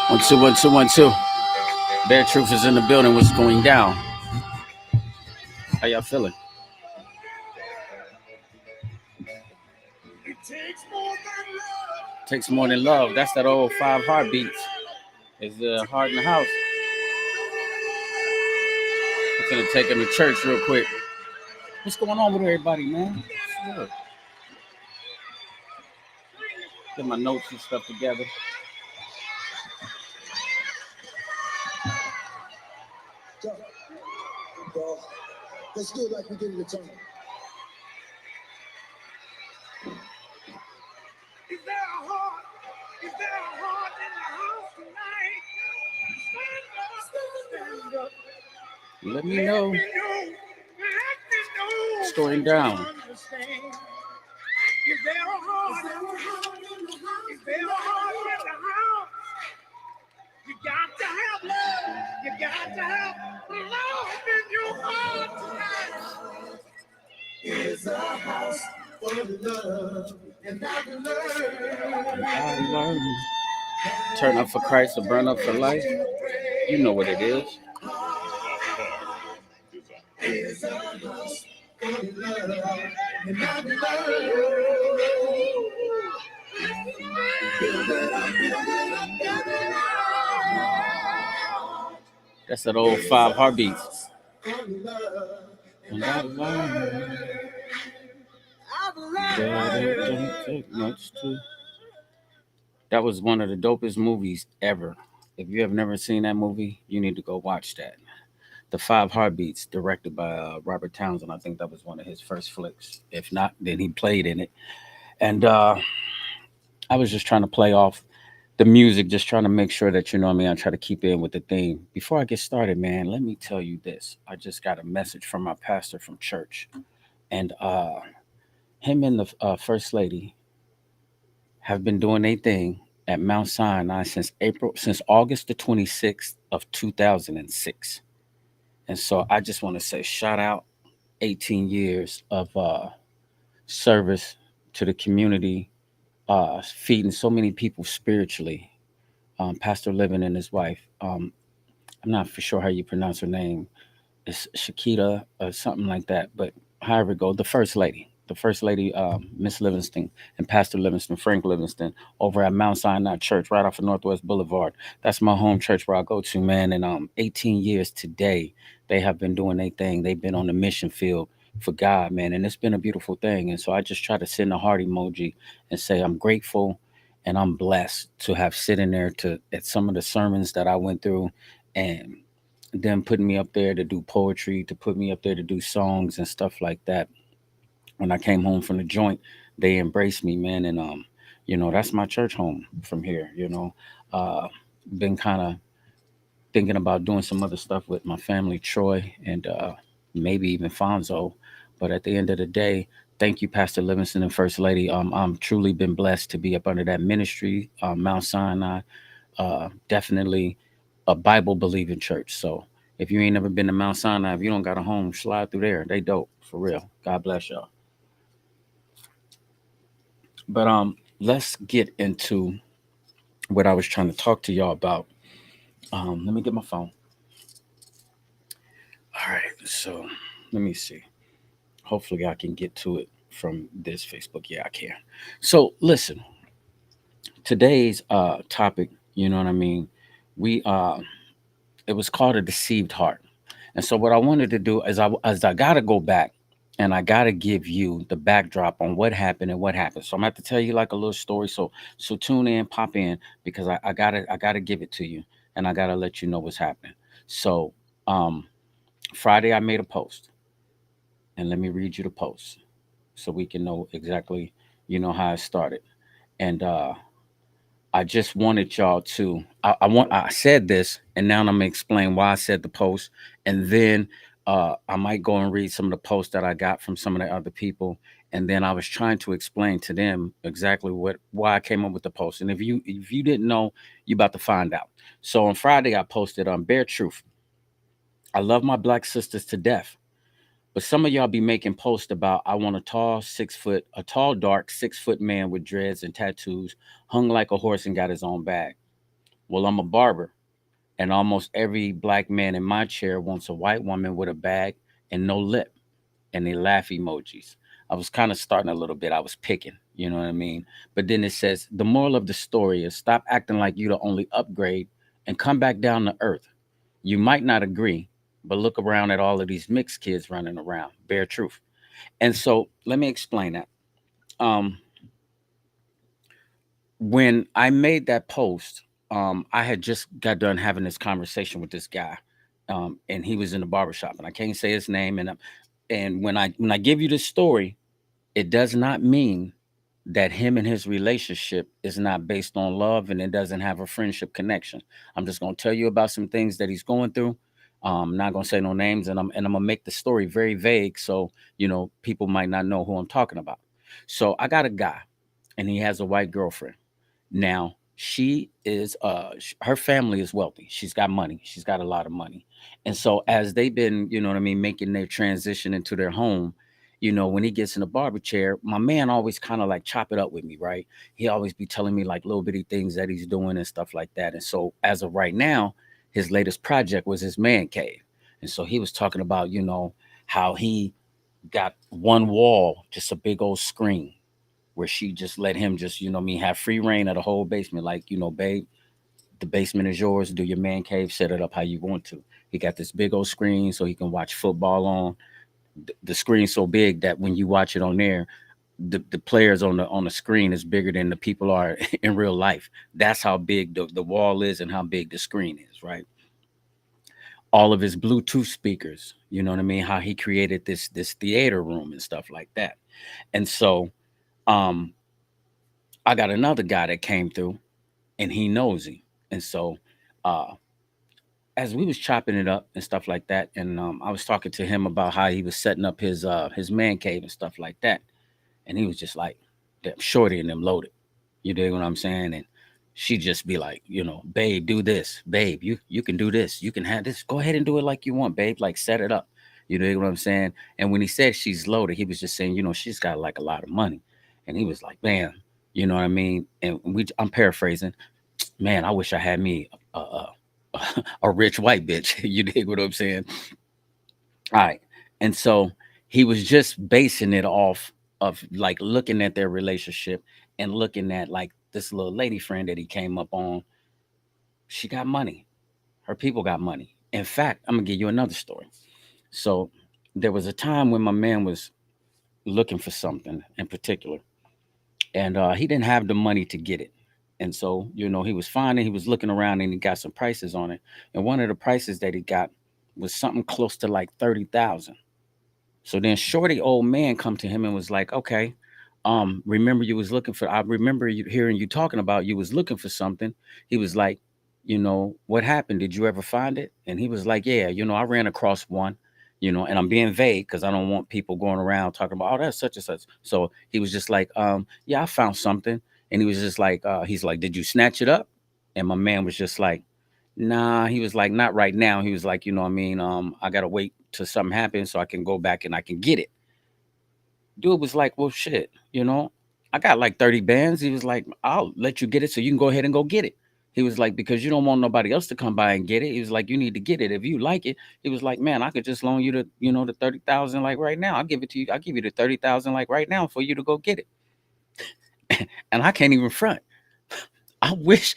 One, two, one, two, one, two. B.A.R.E Truth is in the building. What's going down? How y'all feeling? Takes more than love. That's that old 5 heartbeats. Is the heart in the house. I'm gonna take him to church real quick. What's going on with everybody, man? Sure. Get my notes and stuff together. Let's do it like we did in the time. Is there a heart? Is there a heart in the house tonight? Stand up. Let me know. What's going down? Is there a heart? Is there a heart in the house? You got to have love. You got to have love in your heart tonight. It's a house full of love, and I learn. Turn up for Christ or burn up for life. You know what it is. It's a house full of love, and I That's that old 5 heartbeats. And I learned that it don't take much to. That was one of the dopest movies ever. If you have never seen that movie, you need to go watch that. The 5 Heartbeats, directed by Robert Townsend. I think that was one of his first flicks. If not, then he played in it. And I was just trying to play off the music, just trying to make sure that, you know what I mean, I try to keep in with the theme. Before I get started, man, let me tell you this. I just got a message from my pastor from church. And him and the First Lady have been doing their thing at Mount Sinai since August the 26th of 2006. And so I just want to say shout out 18 years of service to the community, feeding so many people spiritually. Pastor Living and his wife, I'm not for sure how you pronounce her name. It's Shakita or something like that. But however it goes, the first lady, Miss Livingston and Pastor Livingston, Frank Livingston, over at Mount Sinai Church, right off of Northwest Boulevard. That's my home church where I go to, man. And 18 years today, they have been doing their thing. They've been on the mission field for God, man. And it's been a beautiful thing. And so I just try to send a heart emoji and say I'm grateful and I'm blessed to have sitting there at some of the sermons that I went through, and them putting me up there to do poetry, to put me up there to do songs and stuff like that. When I came home from the joint, they embraced me, man. And that's my church home from here. Uh, been kind of thinking about doing some other stuff with my family, Troy, and maybe even Fonzo. But at the end of the day, thank you, Pastor Livingston and First Lady. I'm truly been blessed to be up under that ministry, Mount Sinai. Definitely a Bible believing church. So if you ain't never been to Mount Sinai, if you don't got a home, slide through there. They dope for real. God bless y'all. But let's get into what I was trying to talk to y'all about. Let me get my phone. All right, so let me see. Hopefully I can get to it from this Facebook. Yeah, I can. So listen, today's topic, you know what I mean? We it was called a deceived heart. And so what I wanted to do is I gotta go back and I gotta give you the backdrop on what happened and what happened. So I'm gonna have to tell you like a little story. So tune in, pop in, because I gotta give it to you and I gotta let you know what's happening. So um Friday I made a post, and let me read you the post so we can know exactly, how it started. And I just wanted y'all to. I said this, and now I'm gonna explain why I said the post, and then I might go and read some of the posts that I got from some of the other people, and then I was trying to explain to them exactly why I came up with the post. And if you didn't know, you about to find out. So on Friday, I posted on B.A.R.E Truth. I love my black sisters to death, But some of y'all be making posts about I want a tall, dark 6 foot man with dreads and tattoos, hung like a horse and got his own bag. Well, I'm a barber, and almost every black man in my chair wants a white woman with a bag and no lip, and they laugh emojis. I was kind of starting a little bit. I was picking, you know what I mean? But then it says the moral of the story is stop acting like you the only upgrade and come back down to earth. You might not agree, but look around at all of these mixed kids running around. Bare truth. And so let me explain that. Um, when I made that post, I had just got done having this conversation with this guy, and he was in the barbershop, and I can't say his name. And when I give you this story, it does not mean that him and his relationship is not based on love and it doesn't have a friendship connection. I'm just going to tell you about some things that he's going through. I'm not going to say no names, and I'm going to make the story very vague so people might not know who I'm talking about. So I got a guy, and he has a white girlfriend. Now, her family is wealthy. She's got money. She's got a lot of money. And so as they've been, you know what I mean, making their transition into their home, when he gets in the barber chair, my man always kind of like chop it up with me, right? He always be telling me like little bitty things that he's doing and stuff like that. And so as of right now, his latest project was his man cave. And so he was talking about, how he got one wall, just a big old screen where she just let him just, have free reign of the whole basement. Like, babe, the basement is yours. Do your man cave, set it up how you want to. He got this big old screen so he can watch football on. The screen's so big that when you watch it on there, the players on the screen is bigger than the people are in real life. That's how big the wall is and how big the screen is, right? All of his Bluetooth speakers, you know what I mean? How he created this theater room and stuff like that. And so um I got another guy that came through and he knows him. And so uh as we was chopping it up and stuff like that, and I was talking to him about how he was setting up his man cave and stuff like that, and he was just like, "Damn, shorty and them loaded." You dig what I'm saying? And she just be like, babe, do this, babe. You can do this. You can have this. Go ahead and do it like you want, babe. Like set it up. You dig what I'm saying? And when he said she's loaded, he was just saying, she's got like a lot of money, and he was like, man, you know what I mean? And I'm paraphrasing, man, I wish I had me a rich white bitch. You dig what I'm saying? All right. And so he was just basing it off of like looking at their relationship and looking at like this little lady friend that he came up on. She got money. Her people got money. In fact, I'm gonna give you another story. So there was a time when my man was looking for something in particular, and he didn't have the money to get it. And so, he was finding, he was looking around and he got some prices on it. And one of the prices that he got was something close to like 30,000. So then shorty old man come to him and was like, okay, remember you was looking for, I remember you hearing you talking about you was looking for something. He was like, what happened? Did you ever find it? And he was like, yeah, I ran across one, and I'm being vague because I don't want people going around talking about, oh, that's such and such. So he was just like, yeah, I found something. And he was just like, he's like, did you snatch it up? And my man was just like, nah, he was like, not right now. He was like, you know what I mean? I gotta wait till something happens so I can go back and I can get it. Dude was like, well, shit, I got like 30 bands. He was like, I'll let you get it so you can go ahead and go get it. He was like, because you don't want nobody else to come by and get it. He was like, you need to get it. If you like it, he was like, man, I could just loan you the 30,000 like right now. I'll give it to you. I'll give you the 30,000 like right now for you to go get it. And I can't even front. I wish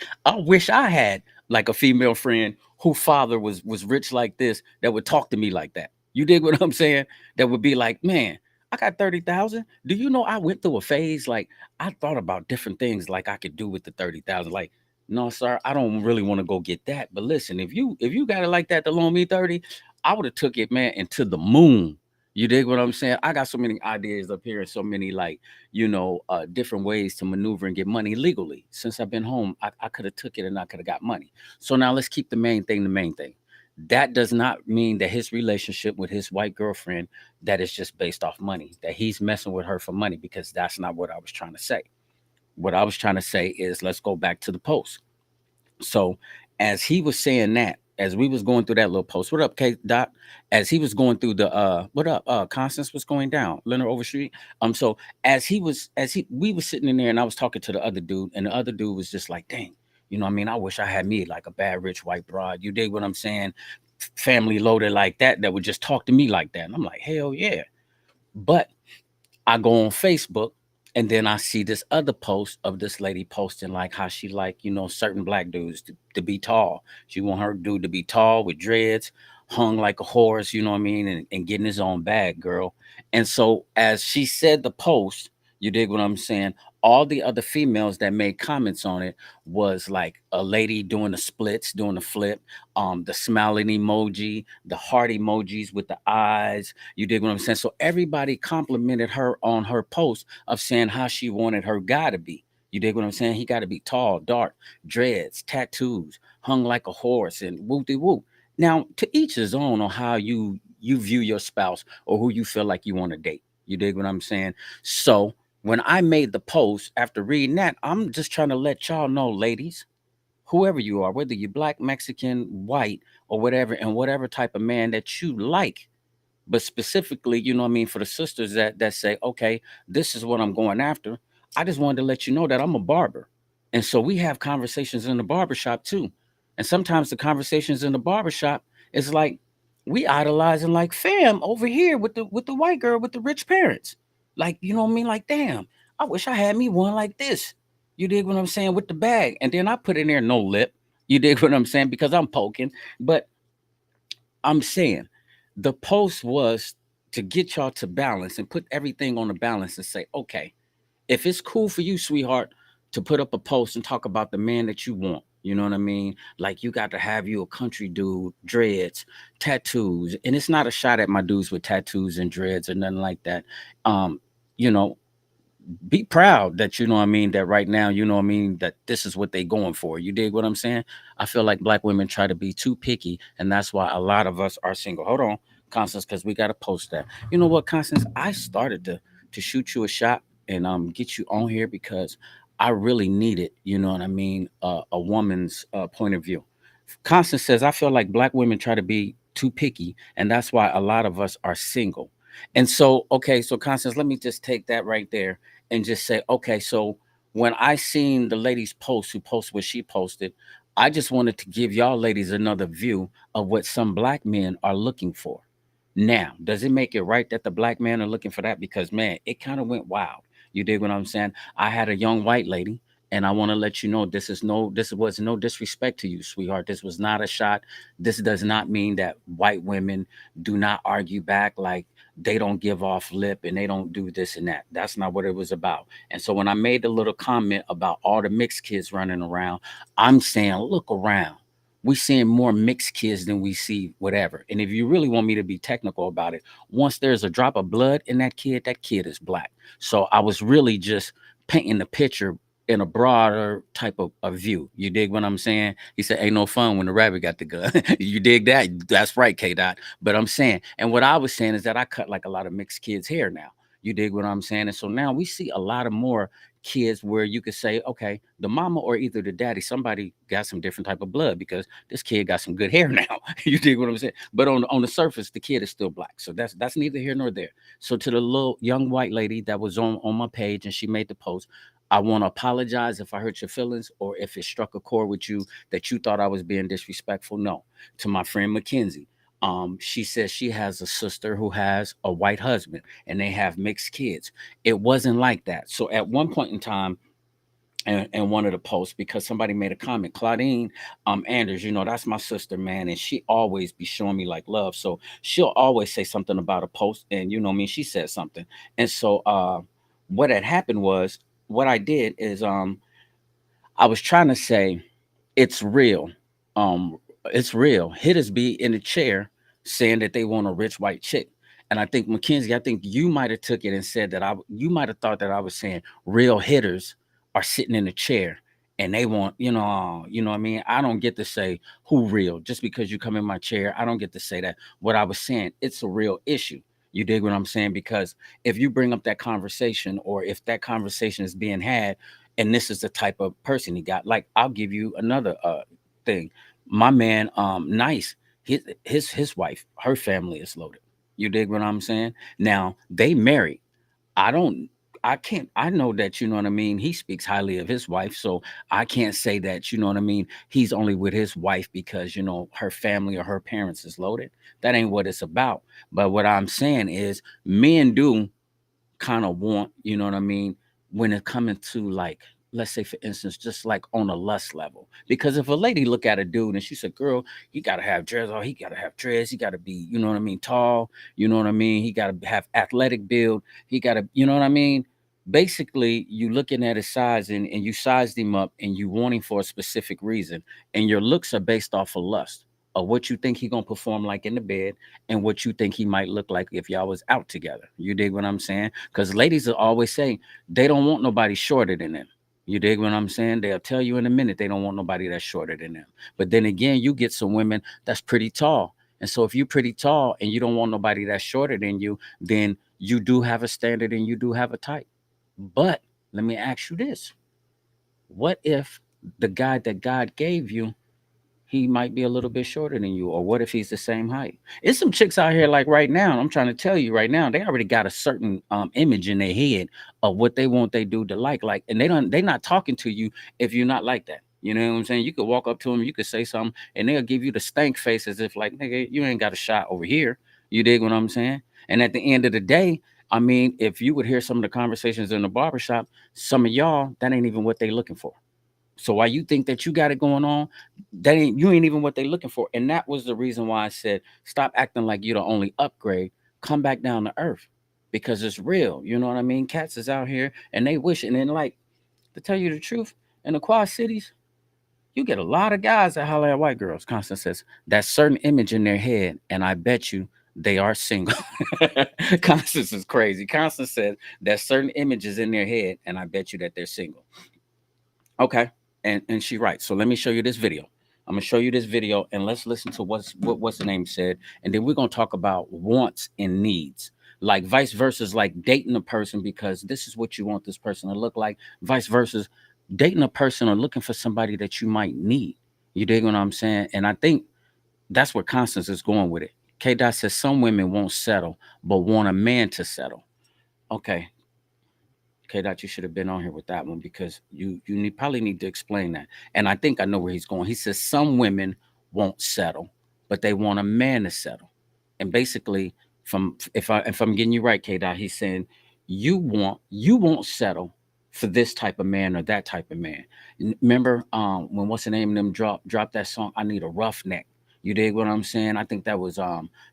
I had like a female friend whose father was rich like this that would talk to me like that. You dig what I'm saying? That would be like, man, I got 30,000. Do you know I went through a phase like I thought about different things like I could do with the 30,000. Like, no, sir, I don't really want to go get that. But listen, if you got it like that to loan me 30, I would have took it, man, into the moon. You dig what I'm saying? I got so many ideas up here and so many like different ways to maneuver and get money legally. Since I've been home, I could have took it and I could have got money. So now let's keep the main thing the main thing. That does not mean that his relationship with his white girlfriend that is just based off money, that he's messing with her for money, because that's not what I was trying to say. What I was trying to say is let's go back to the post. So as he was saying that, as we was going through that little post, what up, K Dot? As he was going through the what up, Constance was going down, Leonard Overstreet. So as he we was sitting in there and I was talking to the other dude, and the other dude was just like, dang, I mean, I wish I had me like a bad rich white broad. You dig what I'm saying? Family loaded like that would just talk to me like that. And I'm like, hell yeah. But I go on Facebook and then I see this other post of this lady posting like how she like, certain black dudes to be tall. She want her dude to be tall with dreads, hung like a horse, you know what I mean, and getting his own bag, girl. And so as she said the post, you dig what I'm saying? All the other females that made comments on it was like a lady doing the splits, doing the flip, the smiling emoji, the heart emojis with the eyes, you dig what I'm saying? So everybody complimented her on her post of saying how she wanted her guy to be. You dig what I'm saying? He got to be tall, dark, dreads, tattoos, hung like a horse, and whoop de whoop. Now, to each his own on how you view your spouse or who you feel like you want to date. You dig what I'm saying? So when I made the post after reading that, I'm just trying to let y'all know, ladies, whoever you are, whether you're black, Mexican, white, or whatever, and whatever type of man that you like, but specifically, you know what I mean, for the sisters that say, okay, this is what I'm going after. I just wanted to let you know that I'm a barber. And so we have conversations in the barbershop too. And sometimes the conversations in the barbershop is like we idolizing like fam over here with the white girl with the rich parents. Like, you know what I mean? Like, damn, I wish I had me one like this. You dig what I'm saying? With the bag. And then I put in there no lip. You dig what I'm saying? Because I'm poking. But I'm saying the post was to get y'all to balance and put everything on the balance and say, okay, if it's cool for you, sweetheart, to put up a post and talk about the man that you want, you know what I mean? Like you got to have you a country dude, dreads, tattoos. And it's not a shot at my dudes with tattoos and dreads or nothing like that. Um, you know, be proud that you know what I mean that right now you know what I mean that this is what they going for. You dig what I'm saying? I feel like black women try to be too picky, and that's why a lot of us are single. Hold on, Constance, because we got to post that. You know what, Constance? I started to shoot you a shot and get you on here because I really needed, you know what I mean, a woman's point of view. Constance says, I feel like black women try to be too picky, and that's why a lot of us are single. And so, okay, so Constance, let me just take that right there and just say, okay, so when I seen the lady's post who posted what she posted, I just wanted to give y'all ladies another view of what some black men are looking for. Now, does it make it right that the black men are looking for that? Because man, it kind of went wild. You dig what I'm saying? I had a young white lady, and I want to let you know this was no disrespect to you, sweetheart. This was not a shot. This does not mean that white women do not argue back like they don't give off lip and they don't do this and that. That's not what it was about. And so when I made the little comment about all the mixed kids running around, I'm saying, look around. We seeing more mixed kids than we see whatever. And if you really want me to be technical about it, once there's a drop of blood in that kid is black. So I was really just painting the picture in a broader type of view. You dig what I'm saying? He said, ain't no fun when the rabbit got the gun. You dig that? That's right, K Dot. But I'm saying, and what I was saying is that I cut like a lot of mixed kids' hair now. You dig what I'm saying? And so now we see a lot of more kids where you could say, okay, the mama or either the daddy, somebody got some different type of blood because this kid got some good hair now. You dig what I'm saying? But on the surface, the kid is still black. So that's neither here nor there. So to the little young white lady that was on my page and she made the post, I want to apologize if I hurt your feelings or if it struck a chord with you that you thought I was being disrespectful. No. To my friend Mackenzie, she says she has a sister who has a white husband and they have mixed kids. It wasn't like that. So at one point in time, and one of the posts because somebody made a comment. Claudine Anders, that's my sister, man, and she always be showing me like love. So she'll always say something about a post, and me, she said something. And so what had happened was what I did is I was trying to say it's real. Um, it's real. Hitters be in the chair saying that they want a rich white chick. And I think Mackenzie, I think you might have took it and said that you might have thought that I was saying real hitters are sitting in a chair and they want, what I mean? I don't get to say who real just because you come in my chair. I don't get to say that. What I was saying, it's a real issue. You dig what I'm saying? Because if you bring up that conversation or if that conversation is being had and this is the type of person he got. Like, I'll give you another thing. My man, nice. His wife, her family is loaded. You dig what I'm saying? Now they married. I don't. I can't. I know that you know what I mean. He speaks highly of his wife, so I can't say that you know what I mean. He's only with his wife because you know her family or her parents is loaded. That ain't what it's about. But what I'm saying is, men do kind of want, you know what I mean, when it coming to like, let's say for instance, just like on a lust level. Because if a lady look at a dude and she said, "Girl, he gotta have dreads, or he gotta have dreads, he gotta be, you know what I mean, tall, you know what I mean, he gotta have athletic build, he gotta, you know what I mean." Basically, you looking at his size and you sized him up and you want him for a specific reason, and your looks are based off of lust of what you think he gonna perform like in the bed and what you think he might look like if y'all was out together. You dig what I'm saying? Because ladies will always say they don't want nobody shorter than them. You dig what I'm saying? They'll tell you in a minute they don't want nobody that's shorter than them. But then again, you get some women that's pretty tall. And so if you're pretty tall and you don't want nobody that's shorter than you, then you do have a standard and you do have a type. But let me ask you this. What if the guy that God gave you he might be a little bit shorter than you, or what if he's the same height? It's some chicks out here like right now. I'm trying to tell you right now, they already got a certain image in their head of what they want they dude to like, and they not talking to you if you're not like that. You know what I'm saying? You could walk up to them, you could say something, and they'll give you the stank face as if like, nigga, you ain't got a shot over here. You dig what I'm saying? And at the end of the day, I mean, if you would hear some of the conversations in the barbershop, some of y'all, that ain't even what they looking for. So why you think that you got it going on, that ain't you ain't even what they looking for. And that was the reason why I said stop acting like you're the only upgrade. Come back down to earth. Because it's real. You know what I mean? Cats is out here and they wish and then like to tell you the truth, in the quad cities, you get a lot of guys that holler at white girls. Constance says that certain image in their head, and I bet you they are single. Constance is crazy. Constance says that certain images in their head, and I bet you that they're single. Okay. And she writes. So let me show you this video. I'm gonna show you this video and let's listen to what's the name said. And then we're gonna talk about wants and needs. Like vice versa is like dating a person because this is what you want this person to look like. Vice versa, dating a person or looking for somebody that you might need. You dig what I'm saying? And I think that's where Constance is going with it. K Dot says some women won't settle, but want a man to settle. Okay, okay, that you should have been on here with that one because probably need to explain that. And I think I know where he's going. He says some women won't settle, but they want a man to settle. And basically, from if I'm getting you right, K Dot, he's saying you won't settle for this type of man or that type of man. Remember when what's the name of them drop that song? I need a roughneck. You dig what I'm saying? I think that was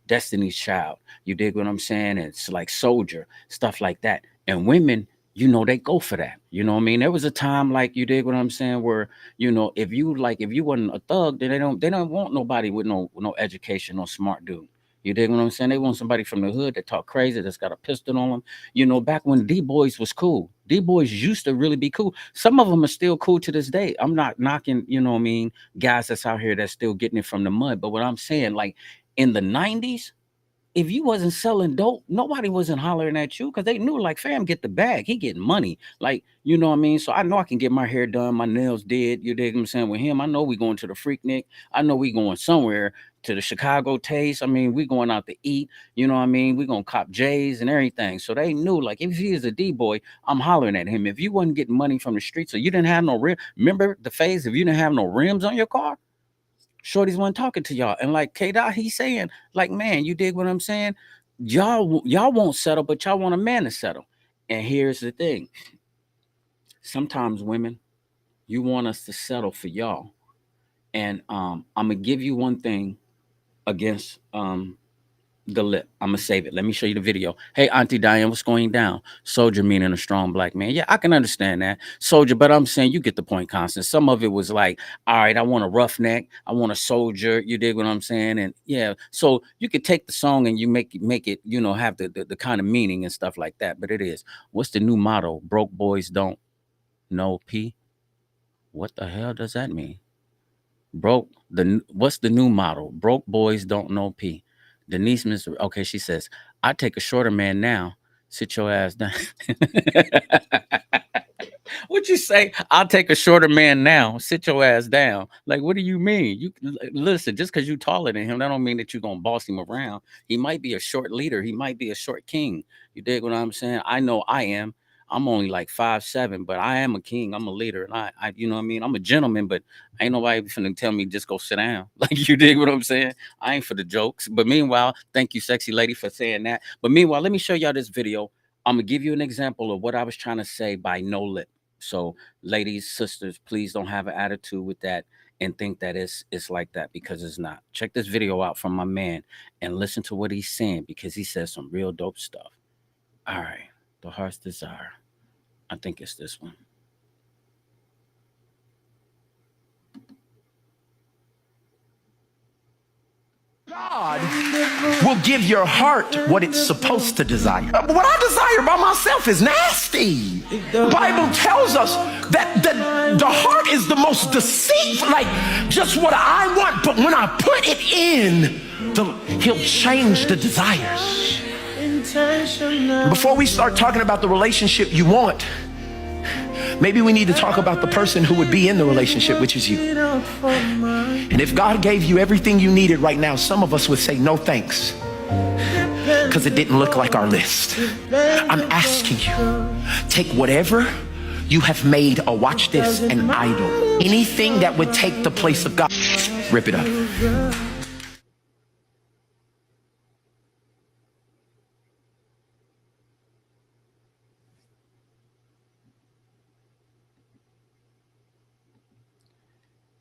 Destiny's Child. You dig what I'm saying? It's like Soldier, stuff like that. And women, they go for that. You know what I mean? There was a time like you dig what I'm saying, where if you wasn't a thug, then they don't want nobody with no education, no smart dude. You dig what I'm saying? They want somebody from the hood that talk crazy, that's got a pistol on them. Back when D boys was cool, D boys used to really be cool. Some of them are still cool to this day. I'm not knocking, you know what I mean, guys that's out here that's still getting it from the mud. But what I'm saying, like in the '90s, if you wasn't selling dope, nobody wasn't hollering at you because they knew like fam get the bag. He getting money. Like, you know what I mean? So I know I can get my hair done, my nails did. You dig what I'm saying? With him, I know we going to the Freaknik. I know we going somewhere to the Chicago Taste. I mean, we going out to eat. You know what I mean? We gonna cop J's and everything. So they knew like if he is a D boy, I'm hollering at him. If you wasn't getting money from the streets or you didn't have no rim, remember the phase if you didn't have no rims on your car, shorties weren't talking to y'all. And like K Dot, he's saying, like, man, you dig what I'm saying? Y'all won't settle, but y'all want a man to settle. And here's the thing: sometimes women, you want us to settle for y'all. And I'm gonna give you one thing against the lip. I'm gonna save it. Let me show you the video. Hey, Auntie Diane, what's going down? Soldier meaning a strong black man. Yeah, I can understand that. Soldier, but I'm saying you get the point, Constant. Some of it was like, all right, I want a roughneck, I want a soldier. You dig what I'm saying? And yeah, so you could take the song and you make it, have the kind of meaning and stuff like that. But it is. What's the new motto? Broke boys don't know P. What the hell does that mean? What's the new model? Broke boys don't know P. Denise Mr. Okay, she says, I take a shorter man now. Sit your ass down. What you say? I'll take a shorter man now. Sit your ass down. Like, what do you mean? Listen. Just because you taller than him, that don't mean that you're gonna boss him around. He might be a short leader. He might be a short king. You dig what I'm saying? I know I am. I'm only like 5'7", but I am a king. I'm a leader, and you know what I mean. I'm a gentleman, but ain't nobody finna tell me just go sit down. Like, you dig what I'm saying? I ain't for the jokes. But meanwhile, thank you, sexy lady, for saying that. But meanwhile, let me show y'all this video. I'm gonna give you an example of what I was trying to say by no lip. So, ladies, sisters, please don't have an attitude with that and think that it's like that, because it's not. Check this video out from my man and listen to what he's saying, because he says some real dope stuff. All right, the heart's desire. I think it's this one. God will give your heart what it's supposed to desire. What I desire by myself is nasty. The Bible tells us that the heart is the most deceitful, like just what I want, but when I put it in, he'll change the desires. Before we start talking about the relationship you want, maybe we need to talk about the person who would be in the relationship, which is you. And if God gave you everything you needed right now, some of us would say no thanks, because it didn't look like our list. I'm asking you, take whatever you have made, or watch this, an idol. Anything that would take the place of God, rip it up.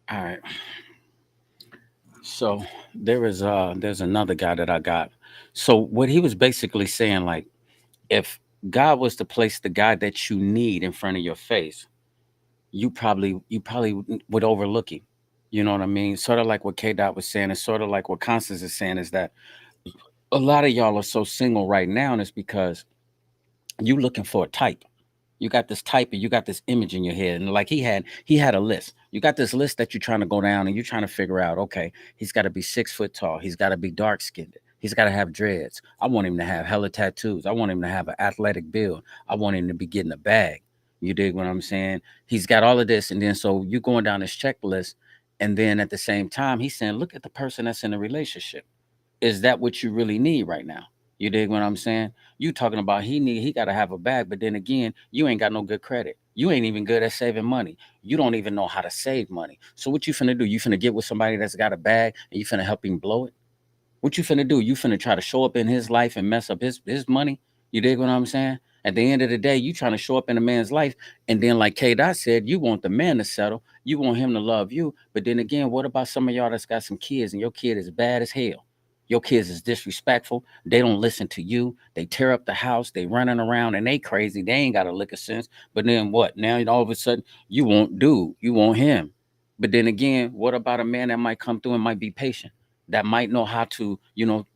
All right. So there's another guy that I got. So what he was basically saying, like, if God was to place the guy that you need in front of your face, you probably would overlook him. You know what I mean? Sort of like what K Dot was saying, and sort of like what Constance is saying, is that a lot of y'all are so single right now, and it's because you looking for a type. You got this type, and you got this image in your head, and like he had a list. You got this list that you're trying to go down, and you're trying to figure out, okay, he's got to be 6 foot tall, he's got to be dark skinned, he's got to have dreads, I want him to have hella tattoos, I want him to have an athletic build, I want him to be getting a bag. You dig what I'm saying? He's got all of this, and then so you going down this checklist, and then at the same time he's saying, look at the person that's in a relationship. Is that what you really need right now? You dig what I'm saying? You talking about he got to have a bag, but then again, you ain't got no good credit. You ain't even good at saving money. You don't even know how to save money. So what you finna do? You finna get with somebody that's got a bag, and you finna help him blow it? What you finna do? You finna try to show up in his life and mess up his money? You dig what I'm saying? At the end of the day, you trying to show up in a man's life, and then like K Dot said, you want the man to settle, you want him to love you. But then again, what about some of y'all that's got some kids, and your kid is bad as hell? Your kids is disrespectful. They don't listen to you. They tear up the house. They running around and they crazy. They ain't got a lick of sense. But then what? Now all of a sudden you want dude. You want him. But then again, what about a man that might come through and might be patient? That might know how to,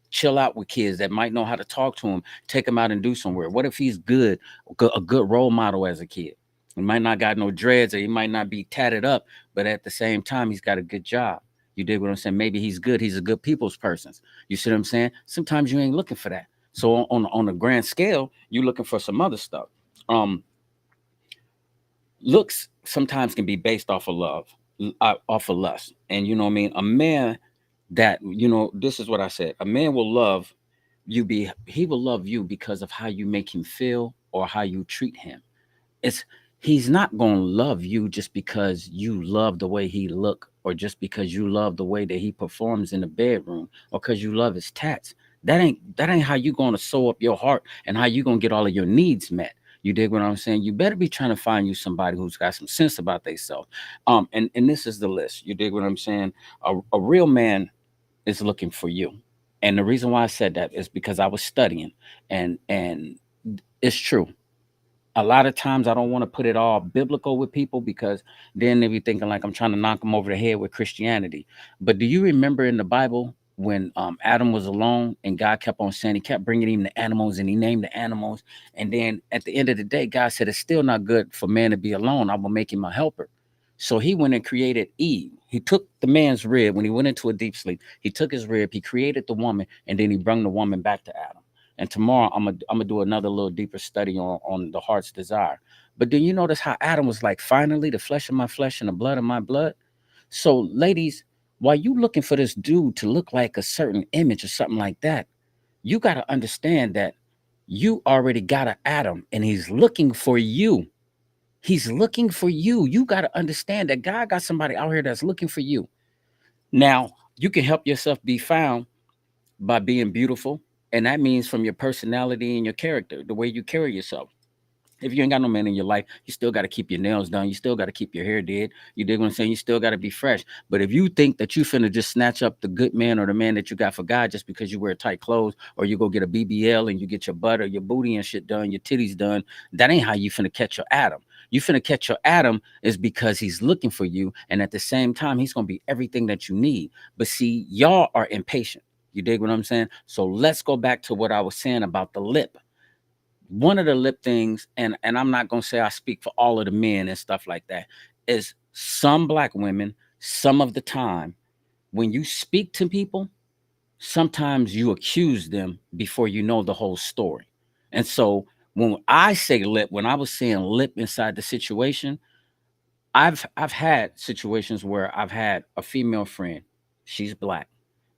chill out with kids, that might know how to talk to them, take them out and do somewhere. What if he's good, a good role model as a kid? He might not got no dreads, or he might not be tatted up, but at the same time, he's got a good job. You dig what I'm saying? Maybe he's good. He's a good people's person. You see what I'm saying? Sometimes you ain't looking for that. So on a grand scale, you're looking for some other stuff. Um, Looks sometimes can be based off of love, off of lust, and you know what I mean. A man that this is what I said. A man will love you. He will love you because of how you make him feel or how you treat him. It's He's not going to love you just because you love the way he look, or just because you love the way that he performs in the bedroom, or because you love his tats. That ain't how you going to sew up your heart, and how you going to get all of your needs met. You dig what I'm saying? You better be trying to find you somebody who's got some sense about themselves. And this is the list. You dig what I'm saying? A real man is looking for you. And the reason why I said that is because I was studying, and it's true. A lot of times I don't want to put it all biblical with people, because then they be thinking like I'm trying to knock them over the head with Christianity. But do you remember in the Bible when Adam was alone, and God kept on saying, he kept bringing him the animals, and he named the animals, and then at the end of the day, God said it's still not good for man to be alone. I will make him a helper. So he went and created Eve. He took the man's rib when he went into a deep sleep. He took his rib, he created the woman, and then he brought the woman back to Adam. And tomorrow I'm gonna do another little deeper study on the heart's desire. But then you notice how Adam was like, finally, the flesh of my flesh and the blood of my blood. So, ladies, while you looking for this dude to look like a certain image or something like that, you got to understand that you already got an Adam and he's looking for you. He's looking for you. You got to understand that God got somebody out here that's looking for you. Now, you can help yourself be found by being beautiful, and that means from your personality and your character, the way you carry yourself. If you ain't got no man in your life, you still got to keep your nails done. You still got to keep your hair did. You dig what I'm saying? You still got to be fresh. But if you think that you finna just snatch up the good man or the man that you got for God just because you wear tight clothes, or you go get a BBL and you get your butt or your booty and shit done, your titties done, that ain't how you finna catch your Adam. You finna catch your Adam is because he's looking for you. And at the same time, he's going to be everything that you need. But see, y'all are impatient. You dig what I'm saying? So let's go back to what I was saying about the lip. One of the lip things, and I'm not gonna say I speak for all of the men and stuff like that, is some black women, some of the time, when you speak to people, sometimes you accuse them before you know the whole story. And so when I say lip, when I was saying lip inside the situation, I've had situations where I've had a female friend, she's black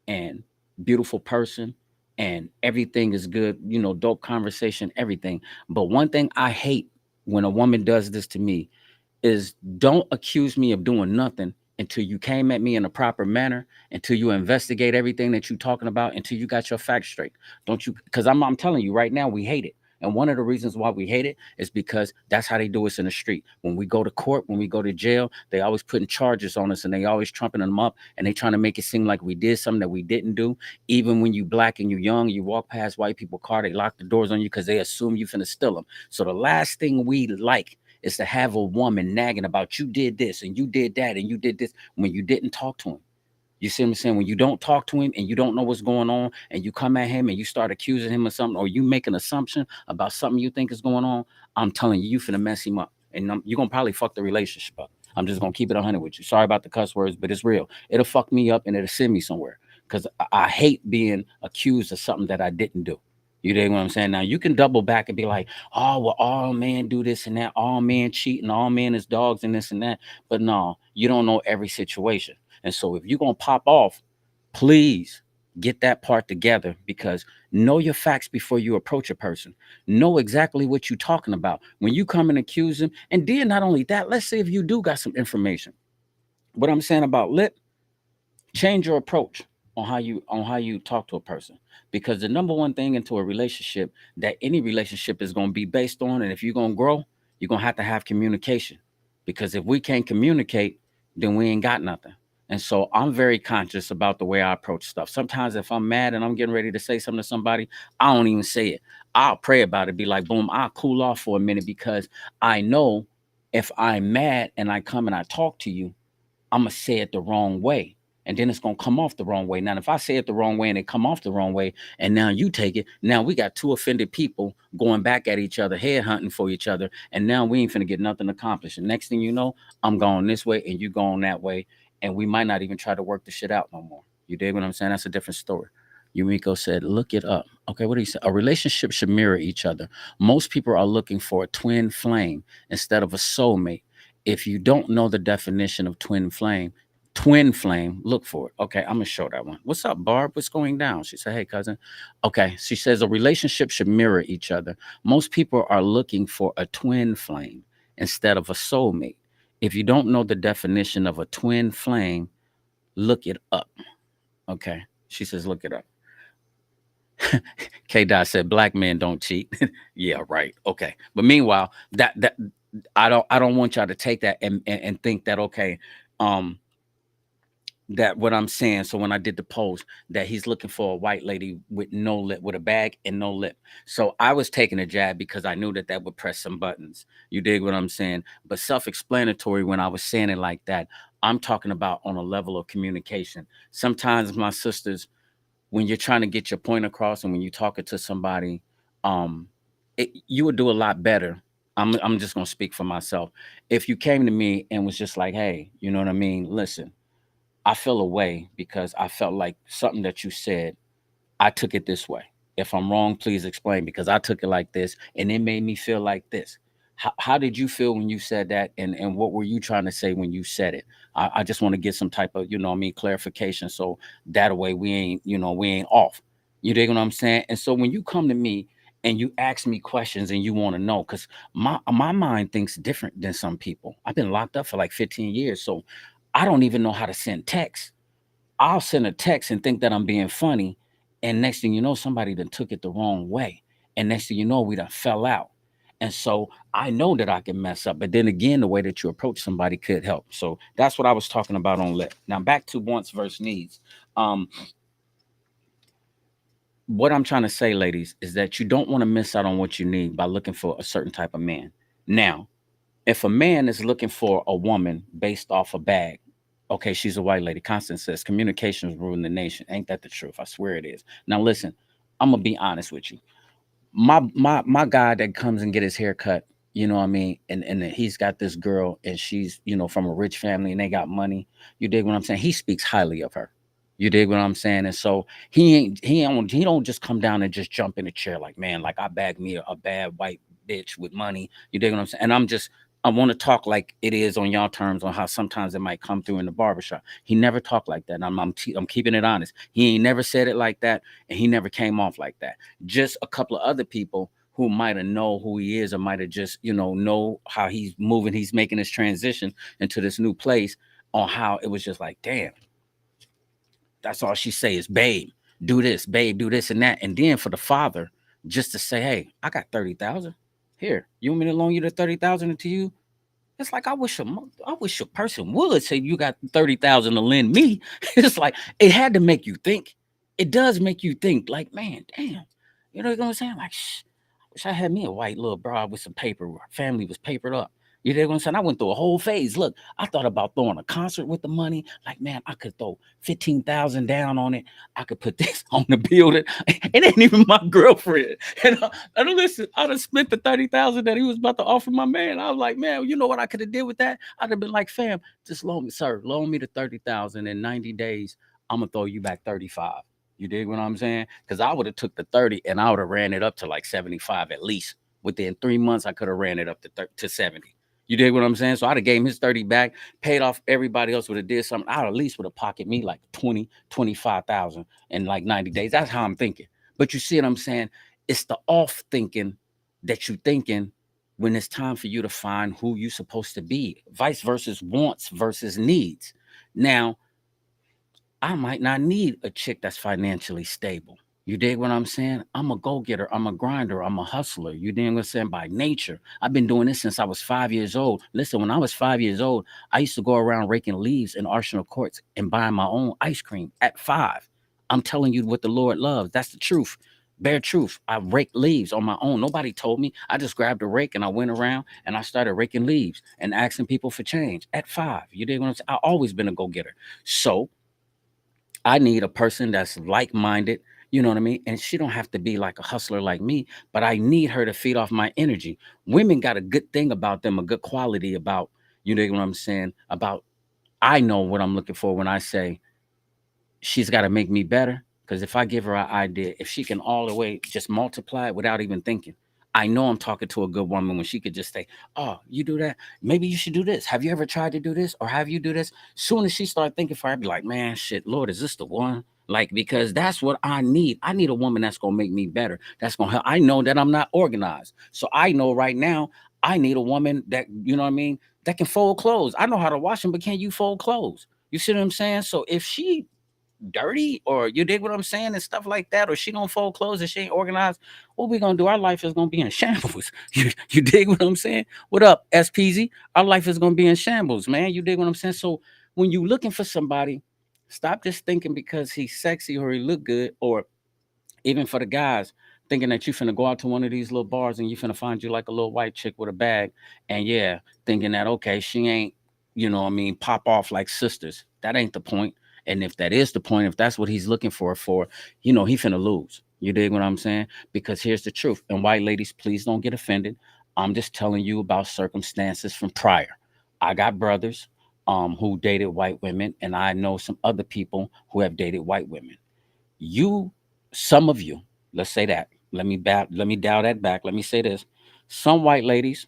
and beautiful person, and everything is good, dope conversation, everything. But one thing I hate when a woman does this to me is don't accuse me of doing nothing until you came at me in a proper manner, until you investigate everything that you're talking about, until you got your facts straight. Don't you? Because I'm telling you right now, we hate it. And one of the reasons why we hate it is because that's how they do us in the street. When we go to court, when we go to jail, they always putting charges on us and they always trumping them up and they trying to make it seem like we did something that we didn't do. Even when you black and you young, you walk past white people car, they lock the doors on you because they assume you finna steal them. So the last thing we like is to have a woman nagging about you did this and you did that and you did this when you didn't talk to him. You see what I'm saying? When you don't talk to him and you don't know what's going on and you come at him and you start accusing him of something or you make an assumption about something you think is going on, I'm telling you, you finna mess him up. And you're gonna probably fuck the relationship up. I'm just gonna keep it 100 with you. Sorry about the cuss words, but it's real. It'll fuck me up and it'll send me somewhere because I hate being accused of something that I didn't do. You dig what I'm saying? Now you can double back and be like, oh, well, all men do this and that, all men cheat and all men is dogs and this and that. But no, you don't know every situation. And so if you're gonna pop off, please get that part together because know your facts before you approach a person. Know exactly what you're talking about when you come and accuse them. And then not only that, let's say if you do got some information. What I'm saying about lip, change your approach on how you talk to a person, because the number one thing into a relationship that any relationship is going to be based on, and if you're going to grow, you're going to have communication, because if we can't communicate, then we ain't got nothing. And so I'm very conscious about the way I approach stuff. Sometimes if I'm mad and I'm getting ready to say something to somebody, I don't even say it. I'll pray about it, be like, boom, I'll cool off for a minute, because I know if I'm mad and I come and I talk to you, I'm gonna say it the wrong way. And then it's gonna come off the wrong way. Now, if I say it the wrong way and it come off the wrong way, and now you take it, now we got two offended people going back at each other, head hunting for each other, and now we ain't finna get nothing accomplished. And next thing you know, I'm going this way and you going that way, and we might not even try to work the shit out no more. You dig what I'm saying? That's a different story. Yumiko said, look it up. Okay, what do you say? A relationship should mirror each other. Most people are looking for a twin flame instead of a soulmate. If you don't know the definition of twin flame, look for it. Okay, I'm gonna show that one. What's up, Barb? What's going down? She said, hey, cousin. Okay, she says a relationship should mirror each other. Most people are looking for a twin flame instead of a soulmate. If you don't know the definition of a twin flame, look it up. Okay, she says, look it up. K. Dot said, black men don't cheat. Yeah, right. Okay, but meanwhile, that I don't want y'all to take that and think that okay, um, that what I'm saying. So when I did the post that he's looking for a white lady with no lip, with a bag and no lip. So I was taking a jab because I knew that that would press some buttons. You dig what I'm saying? But self-explanatory when I was saying it like that, I'm talking about on a level of communication. Sometimes my sisters, when you're trying to get your point across and when you're talking to somebody, um, you would do a lot better. I'm just gonna speak for myself. If you came to me and was just like, hey, you know what I mean? Listen, I feel a way because I felt like something that you said, I took it this way. If I'm wrong, please explain because I took it like this and it made me feel like this. How did you feel when you said that, and what were you trying to say when you said it? I just want to get some type of, what I mean, clarification, so that way we ain't off. You dig what I'm saying? And so when you come to me and you ask me questions and you want to know, because my mind thinks different than some people. I've been locked up for like 15 years, so I don't even know how to send text. I'll send a text and think that I'm being funny, and next thing you know, somebody done took it the wrong way, and next thing you know, we done fell out. And so I know that I can mess up, but then again, the way that you approach somebody could help. So that's what I was talking about on lit. Now back to wants versus needs. Um, what I'm trying to say, ladies, is that you don't want to miss out on what you need by looking for a certain type of man. Now, if a man is looking for a woman based off a bag, okay, she's a white lady. Constance says communications ruin the nation. Ain't that the truth? I swear it is. Now listen, I'm gonna be honest with you. My guy that comes and get his hair cut, you know what I mean, and he's got this girl and she's, from a rich family and they got money. You dig what I'm saying? He speaks highly of her. You dig what I'm saying? And so he don't just come down and just jump in a chair like, man, like I bagged me a bad white bitch with money. You dig what I'm saying? And I want to talk like it is on y'all terms on how sometimes it might come through in the barbershop. He never talked like that. I'm keeping it honest. He ain't never said it like that, and he never came off like that. Just a couple of other people who might have know who he is, or might have just know how he's moving, he's making this transition into this new place, on how it was just like, damn, that's all she say is, babe, do this, babe, do this and that. And then for the father just to say, hey, I got 30,000 here, you want me to loan you the 30,000 into you? It's like I wish a person would say you got 30,000 to lend me. It's like it had to make you think. It does make you think. Like, man, damn. You know what I'm saying? Like, wish I had me a white little broad with some paper. Where family was papered up. You know what I'm saying? I went through a whole phase. Look, I thought about throwing a concert with the money. Like, man, I could throw 15,000 down on it. I could put this on the building. It ain't even my girlfriend. And listen, I'd have spent the 30,000 that he was about to offer my man. I was like, man, you know what I could have did with that? I'd have been like, fam, just loan me the 30,000 in 90 days. I'm gonna throw you back 35. You dig what I'm saying? Because I would have took the 30 and I would have ran it up to like 75 at least. Within 3 months, I could have ran it up to 70. You dig what I'm saying? So I'd have gave him his 30 back, paid off everybody else would have did something. I at least would have pocketed me like 20, 25,000 in like 90 days. That's how I'm thinking. But you see what I'm saying? It's the off thinking that you thinking when it's time for you to find who you supposed to be. Vice versa, wants versus needs. Now, I might not need a chick that's financially stable. You dig what I'm saying? I'm a go getter. I'm a grinder. I'm a hustler. You dig what I'm saying? By nature, I've been doing this since I was 5 years old. Listen, when I was 5 years old, I used to go around raking leaves in Arsenal Courts and buying my own ice cream at 5. I'm telling you what the Lord loves. That's the truth. Bare truth. I raked leaves on my own. Nobody told me. I just grabbed a rake and I went around and I started raking leaves and asking people for change at 5. You dig what I'm saying? I've always been a go getter. So I need a person that's like-minded, you know what I mean? And she don't have to be like a hustler like me, but I need her to feed off my energy. Women got a good thing about them, a good quality about, you know what I'm saying? About I know what I'm looking for when I say she's got to make me better. Because if I give her an idea, if she can all the way just multiply it without even thinking, I know I'm talking to a good woman when she could just say, "Oh, you do that? Maybe you should do this. Have you ever tried to do this, or have you do this?" Soon as she start thinking for her, I'd be like, "Man, shit, Lord, is this the one?" Like, because that's what I need. I need a woman that's gonna make me better. That's gonna help. I know that I'm not organized, so I know right now I need a woman that, you know what I mean, that can fold clothes. I know how to wash them, but can you fold clothes? You see what I'm saying? So if she dirty, or you dig what I'm saying, and stuff like that, or she don't fold clothes and she ain't organized, what we gonna do? Our life is gonna be in shambles. You dig what I'm saying? What up, SPZ? Our life is gonna be in shambles, man. You dig what I'm saying? So when you looking for somebody, stop just thinking because he's sexy or he look good, or even for the guys, thinking that you finna go out to one of these little bars and you finna find you like a little white chick with a bag, and yeah, thinking that okay, she ain't, what I mean, pop off like sisters. That ain't the point. And if that is the point, if that's what he's looking for, he finna lose. You dig what I'm saying? Because here's the truth. And white ladies, please don't get offended. I'm just telling you about circumstances from prior. I got brothers who dated white women, and I know some other people who have dated white women. You, some of you, let's say that. Let me dial that back. Let me say this. Some white ladies,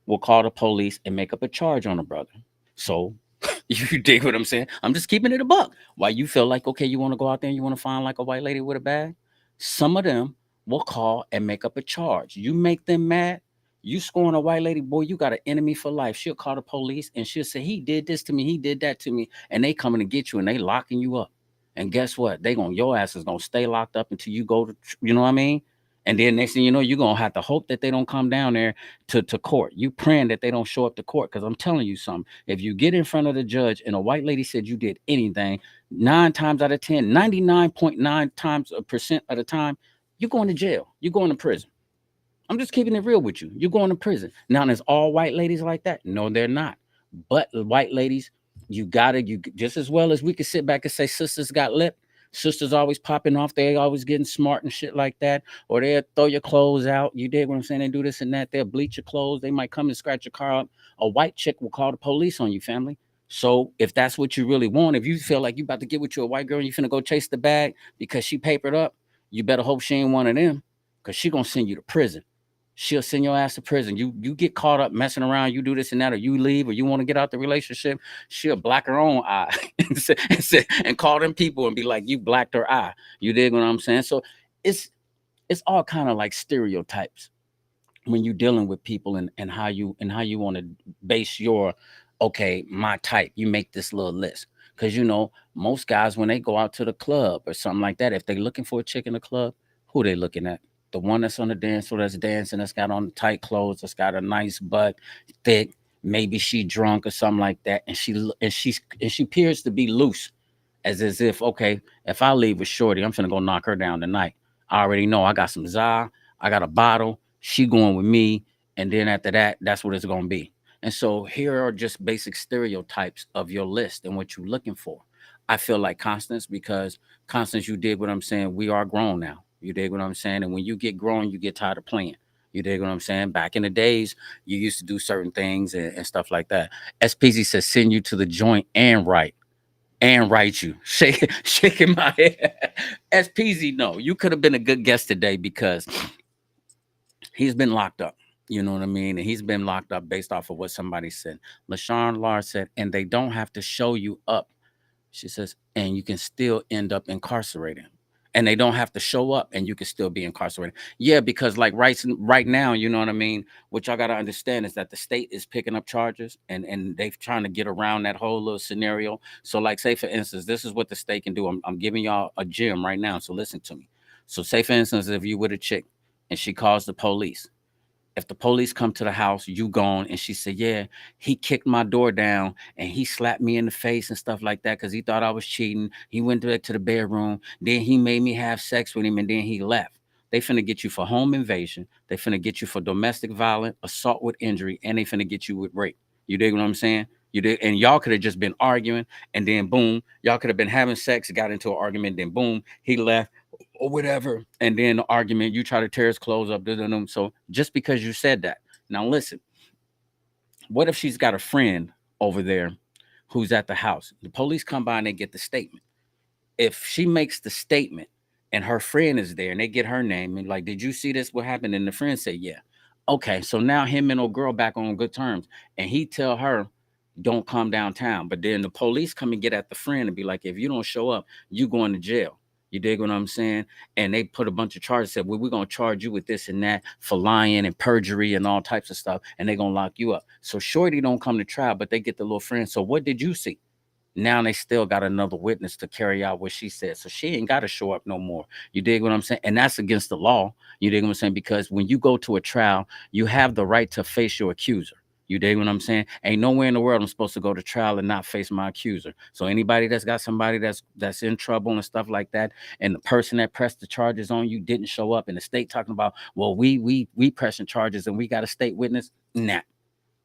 will call the police and make up a charge on a brother. So you dig what I'm saying? I'm just keeping it a buck. Why you feel like, okay, you want to go out there and you want to find like a white lady with a bag? Some of them will call and make up a charge. You make them mad, you scoring a white lady, boy, you got an enemy for life. She'll call the police and she'll say, he did this to me, he did that to me, and they coming to get you and they locking you up. And guess what? They gonna your ass is gonna stay locked up until you go to, you know what I mean? And then next thing you know, you're gonna have to hope that they don't come down there to court. You praying that they don't show up to court. Because I'm telling you something. If you get in front of the judge and a white lady said you did anything, 9 times out of 10, 99.9 times a percent of the time, you're going to jail. You're going to prison. I'm just keeping it real with you. You're going to prison. Now, there's all white ladies like that. No, they're not. But the white ladies, you just as well as we could sit back and say sisters got lip. Sisters always popping off. They always getting smart and shit like that. Or they'll throw your clothes out. You dig what I'm saying? They do this and that. They'll bleach your clothes. They might come and scratch your car up. A white chick will call the police on you, family. So if that's what you really want, if you feel like you about to get with you a white girl and you finna go chase the bag because she papered up, you better hope she ain't one of them because she gonna send you to prison. She'll send your ass to prison. You get caught up messing around, you do this and that, or you leave, or you want to get out the relationship, she'll black her own eye and call them people and be like, you blacked her eye. You dig what I'm saying? So it's it's all kind of like stereotypes when you're dealing with people and how you want to base your okay, my type. You make this little list. Cause most guys when they go out to the club or something like that, if they looking for a chick in the club, who they looking at? The one that's on the dance floor that's dancing, that's got on tight clothes, that's got a nice butt, thick, maybe she drunk or something like that, and she appears to be loose, as if okay, if I leave with Shorty, I'm finna go knock her down tonight. I already know I got some za, I got a bottle, she going with me, and then after that, that's what it's gonna be. And so here are just basic stereotypes of your list and what you're looking for. I feel like Constance, because Constance, you dig what I'm saying. We are grown now. You dig what I'm saying. And when you get grown, you get tired of playing. You dig what I'm saying? Back in the days, you used to do certain things and stuff like that. SPZ says send you to the joint and write you. Shaking my head. SPZ, no, you could have been a good guest today because he's been locked up. You know what I mean? And he's been locked up based off of what somebody said. LaShawn Lars said, and they don't have to show you up. She says, and you can still end up incarcerated. And they don't have to show up and you can still be incarcerated. Yeah, because like right now, you know what I mean? What y'all gotta understand is that the state is picking up charges and they're trying to get around that whole little scenario. So, like, say for instance, this is what the state can do. I'm giving y'all a gem right now. So listen to me. So say for instance, if you with a chick and she calls the police, if the police come to the house, you gone, and she said, "Yeah, he kicked my door down and he slapped me in the face and stuff like that because he thought I was cheating. He went back to the bedroom, then he made me have sex with him, and then he left." They finna get you for home invasion. They finna get you for domestic violence, assault with injury, and they finna get you with rape. You dig what I'm saying? You did, and y'all could have just been arguing, and then boom, y'all could have been having sex, got into an argument, then boom, he left or whatever. And then the argument, you try to tear his clothes up. So just because you said that. Now listen, what if she's got a friend over there who's at the house? The police come by and they get the statement. If she makes the statement and her friend is there and they get her name and like, did you see this? What happened? And the friend say, yeah. Okay, so now him and old girl back on good terms. And he tell her, don't come downtown. But then the police come and get at the friend and be like, if you don't show up, you going to jail. You dig what I'm saying? And they put a bunch of charges, said, well, we're gonna charge you with this and that for lying and perjury and all types of stuff, and they're gonna lock you up. So Shorty don't come to trial, but they get the little friend. So what did you see? Now they still got another witness to carry out what she said. So she ain't got to show up no more. You dig what I'm saying? And that's against the law. You dig what I'm saying? Because when you go to a trial, you have the right to face your accuser. You dig what I'm saying? Ain't nowhere in the world I'm supposed to go to trial and not face my accuser. So anybody that's got somebody that's in trouble and stuff like that, and the person that pressed the charges on you didn't show up, and the state talking about, well, we pressing charges and we got a state witness, nah,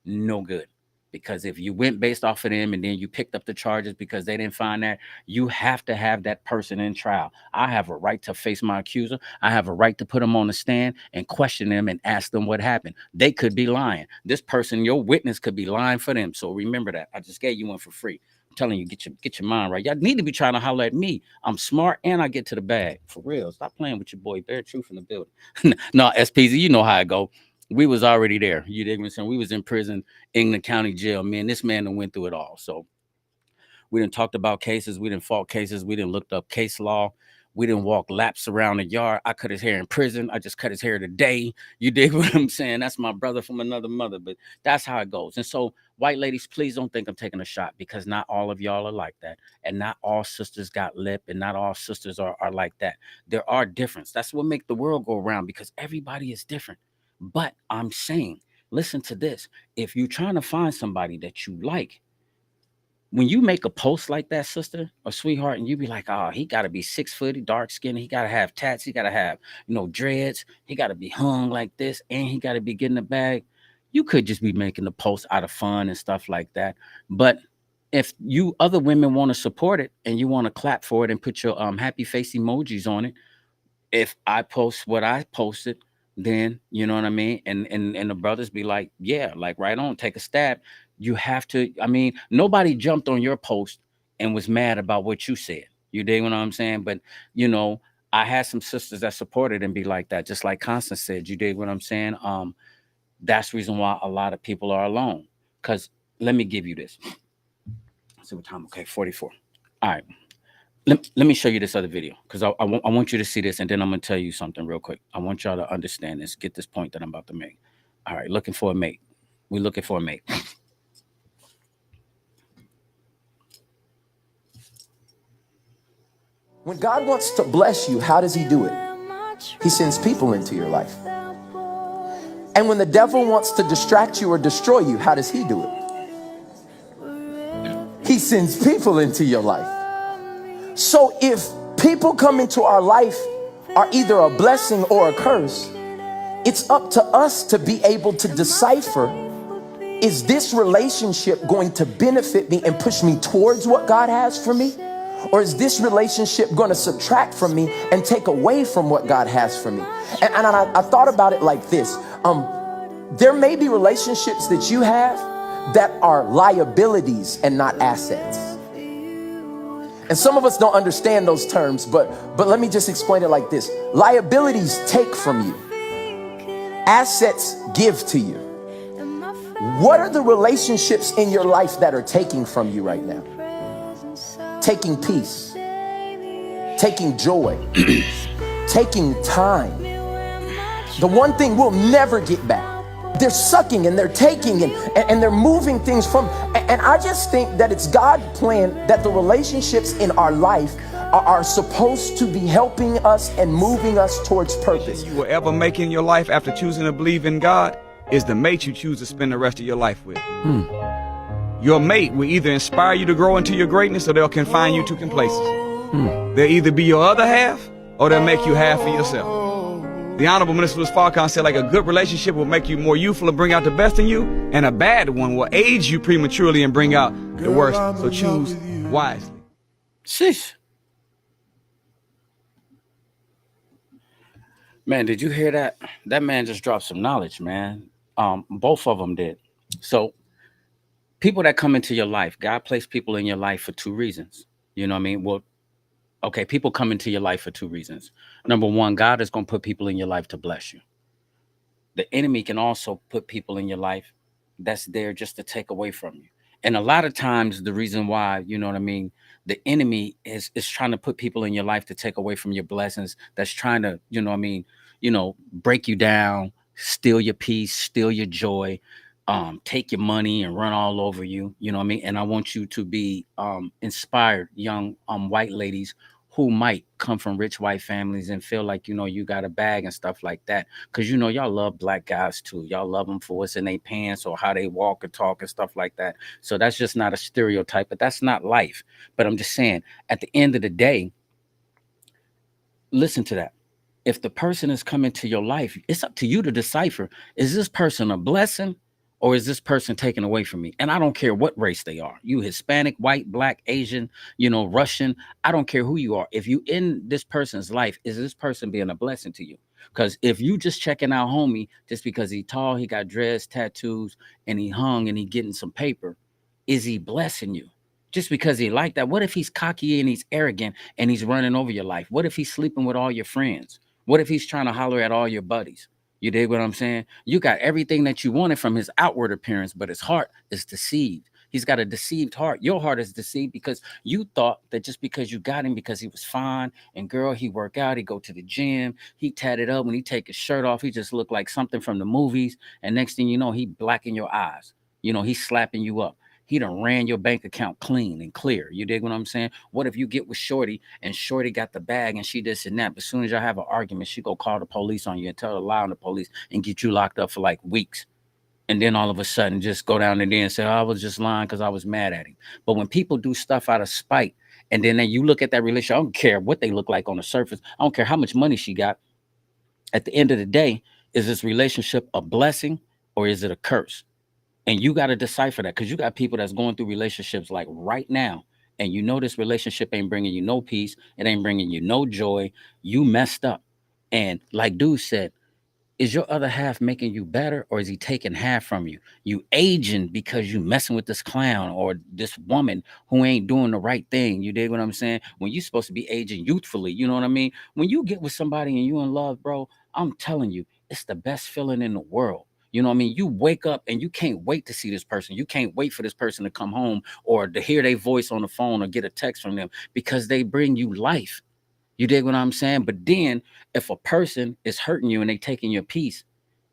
no good. Because if you went based off of them and then you picked up the charges because they didn't find that, you have to have that person in trial. I have a right to face my accuser. I have a right to put them on the stand and question them and ask them what happened. They could be lying. This person, your witness, could be lying for them. So remember that. I just gave you one for free. I'm telling you, get your mind right. Y'all need to be trying to holler at me. I'm smart and I get to the bag. For real. Stop playing with your boy. B.A.R.E Truth in the building. No, SPZ, you know how I go. We was already there. You dig what I'm saying? We was in prison, in the county jail. Man, this man done went through it all. So we didn't talked about cases. We didn't fought cases. We didn't looked up case law. We didn't walk laps around the yard. I cut his hair in prison. I just cut his hair today. You dig what I'm saying? That's my brother from another mother, but that's how it goes. And so, white ladies, please don't think I'm taking a shot because not all of y'all are like that. And not all sisters got lip and not all sisters are like that. There are difference. That's what make the world go around because everybody is different. But I'm saying, listen to this. If you're trying to find somebody that you like, when you make a post like that, sister or sweetheart, and you be like, oh, he got to be 6 foot, dark skin, he got to have tats, he got to have, dreads, he got to be hung like this, and he got to be getting the bag. You could just be making the post out of fun and stuff like that. But if you other women want to support it and you want to clap for it and put your happy face emojis on it, if I post what I posted, then you know what I mean. And the brothers be like, yeah, like right on, take a stab. You have to. I mean, nobody jumped on your post and was mad about what you said. You dig what I'm saying? But you know, I had some sisters that supported and be like that, just like Constance said. You dig what I'm saying? That's the reason why a lot of people are alone. Cause let me give you this. Let's see what time. Okay, 44. All right. Let me show you this other video because I want you to see this and then I'm going to tell you something real quick. I want y'all to understand this, get this point that I'm about to make. All right, looking for a mate. We're looking for a mate. When God wants to bless you, how does he do it? He sends people into your life. And when the devil wants to distract you or destroy you, how does he do it? He sends people into your life. So if people come into our life are either a blessing or a curse, it's up to us to be able to decipher, is this relationship going to benefit me and push me towards what God has for me? Or is this relationship going to subtract from me and take away from what God has for me? And I thought about it like this. There may be relationships that you have that are liabilities and not assets. And some of us don't understand those terms, but let me just explain it like this. Liabilities take from you. Assets give to you. What are the relationships in your life that are taking from you right now? Taking peace, taking joy, taking time. The one thing we'll never get back. They're sucking and they're taking and they're moving things from. And I just think that it's God's plan that the relationships in our life are supposed to be helping us and moving us towards purpose. You will ever make in your life after choosing to believe in God is the mate you choose to spend the rest of your life with. Your mate will either inspire you to grow into your greatness or they'll confine you to complacency. They'll either be your other half or they'll make you half of yourself. The Honorable Minister Louis Farrakhan said, like, a good relationship will make you more youthful and bring out the best in you, and a bad one will age you prematurely and bring out the worst. So choose wisely. Sheesh. Man, did you hear that? That man just dropped some knowledge, man. Both of them did. So people that come into your life, God placed people in your life for two reasons. You know what I mean? Well, okay, people come into your life for two reasons. Number one, God is going to put people in your life to bless you. The enemy can also put people in your life that's there just to take away from you. And a lot of times the reason why, you know what I mean, the enemy is trying to put people in your life to take away from your blessings, that's trying to, you know what I mean, break you down, steal your peace, steal your joy, take your money and run all over you, you know what I mean? And I want you to be inspired, young white ladies who might come from rich white families and feel like, you got a bag and stuff like that. Cause y'all love black guys too. Y'all love them for what's in their pants or how they walk and talk and stuff like that. So that's just not a stereotype, but that's not life. But I'm just saying, at the end of the day, listen to that. If the person is coming to your life, it's up to you to decipher, is this person a blessing or is this person taken away from me? And I don't care what race they are. You Hispanic, white, black, Asian, Russian. I don't care who you are. If you in this person's life, is this person being a blessing to you? Because if you just checking out homie just because he tall, he got dreads, tattoos, and he hung and he getting some paper, is he blessing you? Just because he like that? What if he's cocky and he's arrogant and he's running over your life? What if he's sleeping with all your friends? What if he's trying to holler at all your buddies? You dig what I'm saying? You got everything that you wanted from his outward appearance, but his heart is deceived. He's got a deceived heart. Your heart is deceived because you thought that just because you got him because he was fine and girl, he work out, he go to the gym, he tatted up when he take his shirt off, he just looked like something from the movies. And next thing you know, he blacking your eyes. He's slapping you up. He done ran your bank account clean and clear. You dig what I'm saying? What if you get with Shorty and Shorty got the bag and she this and that? But as soon as y'all have an argument, she go call the police on you and tell her to lie on the police and get you locked up for like weeks. And then all of a sudden just go down there and say, oh, I was just lying because I was mad at him. But when people do stuff out of spite, and then you look at that relationship, I don't care what they look like on the surface. I don't care how much money she got. At the end of the day, is this relationship a blessing or is it a curse? And you got to decipher that because you got people that's going through relationships like right now. And this relationship ain't bringing you no peace. It ain't bringing you no joy. You messed up. And like dude said, is your other half making you better or is he taking half from you? You aging because you messing with this clown or this woman who ain't doing the right thing. You dig what I'm saying? When you supposed to be aging youthfully, you know what I mean? When you get with somebody and you in love, bro, I'm telling you, it's the best feeling in the world. You know what I mean? You wake up and you can't wait to see this person. You can't wait for this person to come home or to hear their voice on the phone or get a text from them because they bring you life. You dig what I'm saying? But then if a person is hurting you and they taking your peace,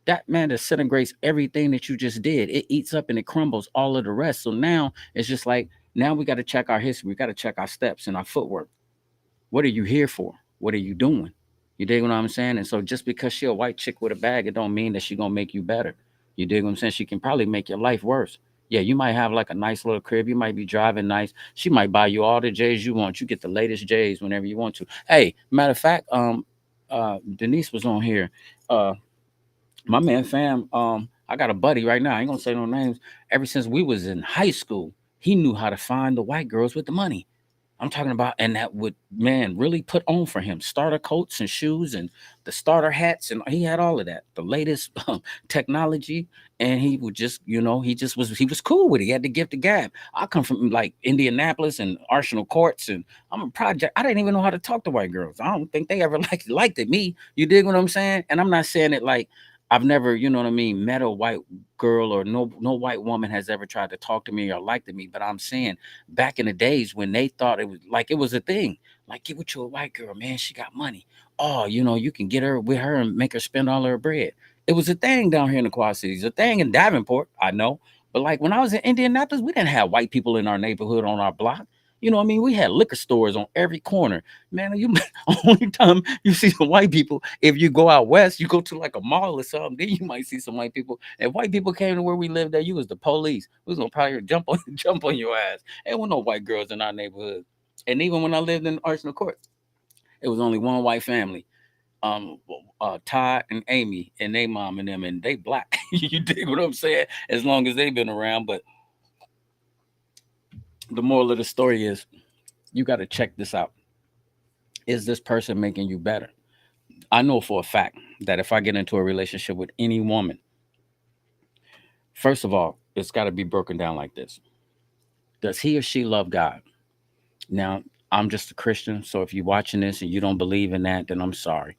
that man disintegrates everything that you just did. It eats up and it crumbles all of the rest. So now it's just like now we got to check our history. We got to check our steps and our footwork. What are you here for? What are you doing? You dig what I'm saying? And so just because she a white chick with a bag, it don't mean that she gonna make you better. You dig what I'm saying? She can probably make your life worse. Yeah, you might have like a nice little crib. You might be driving nice. She might buy you all the J's you want. You get the latest J's whenever you want to. Hey, matter of fact, Denise was on here. My man fam, I got a buddy right now. I ain't gonna say no names. Ever since we was in high school, he knew how to find the white girls with the money. I'm talking about, and that would man really put on for him starter coats and shoes and the starter hats, and he had all of that, the latest technology. And he would just, he was cool with it. He had the gift of gab. I come from like Indianapolis and Arsenal Courts, and I'm a project. I didn't even know how to talk to white girls. I don't think they ever liked it me. You dig what I'm saying? And I'm not saying it like I've never, you know what I mean, met a white girl or no white woman has ever tried to talk to me or liked me. But I'm saying back in the days when they thought it was a thing. Like, get with you a white girl, man. She got money. Oh, you can get her with her and make her spend all her bread. It was a thing down here in the Quad Cities, a thing in Davenport, I know. But like when I was in Indianapolis, we didn't have white people in our neighborhood on our block. You know what I mean? We had liquor stores on every corner. Man, you only time you see some white people if you go out west, you go to like a mall or something, then you might see some white people. If white people came to where we lived at, you was the police. We was gonna probably jump on jump on your ass. There were no white girls in our neighborhood. And even when I lived in Arsenal Court, it was only one white family. Um, Todd and Amy and they mom and them, and they black. You dig what I'm saying? As long as they've been around. But the moral of the story is you got to check this out. Is this person making you better? I know for a fact that if I get into a relationship with any woman, first of all, it's got to be broken down like this. Does he or she love God? Now, I'm just a Christian, so if you're watching this and you don't believe in that, then I'm sorry.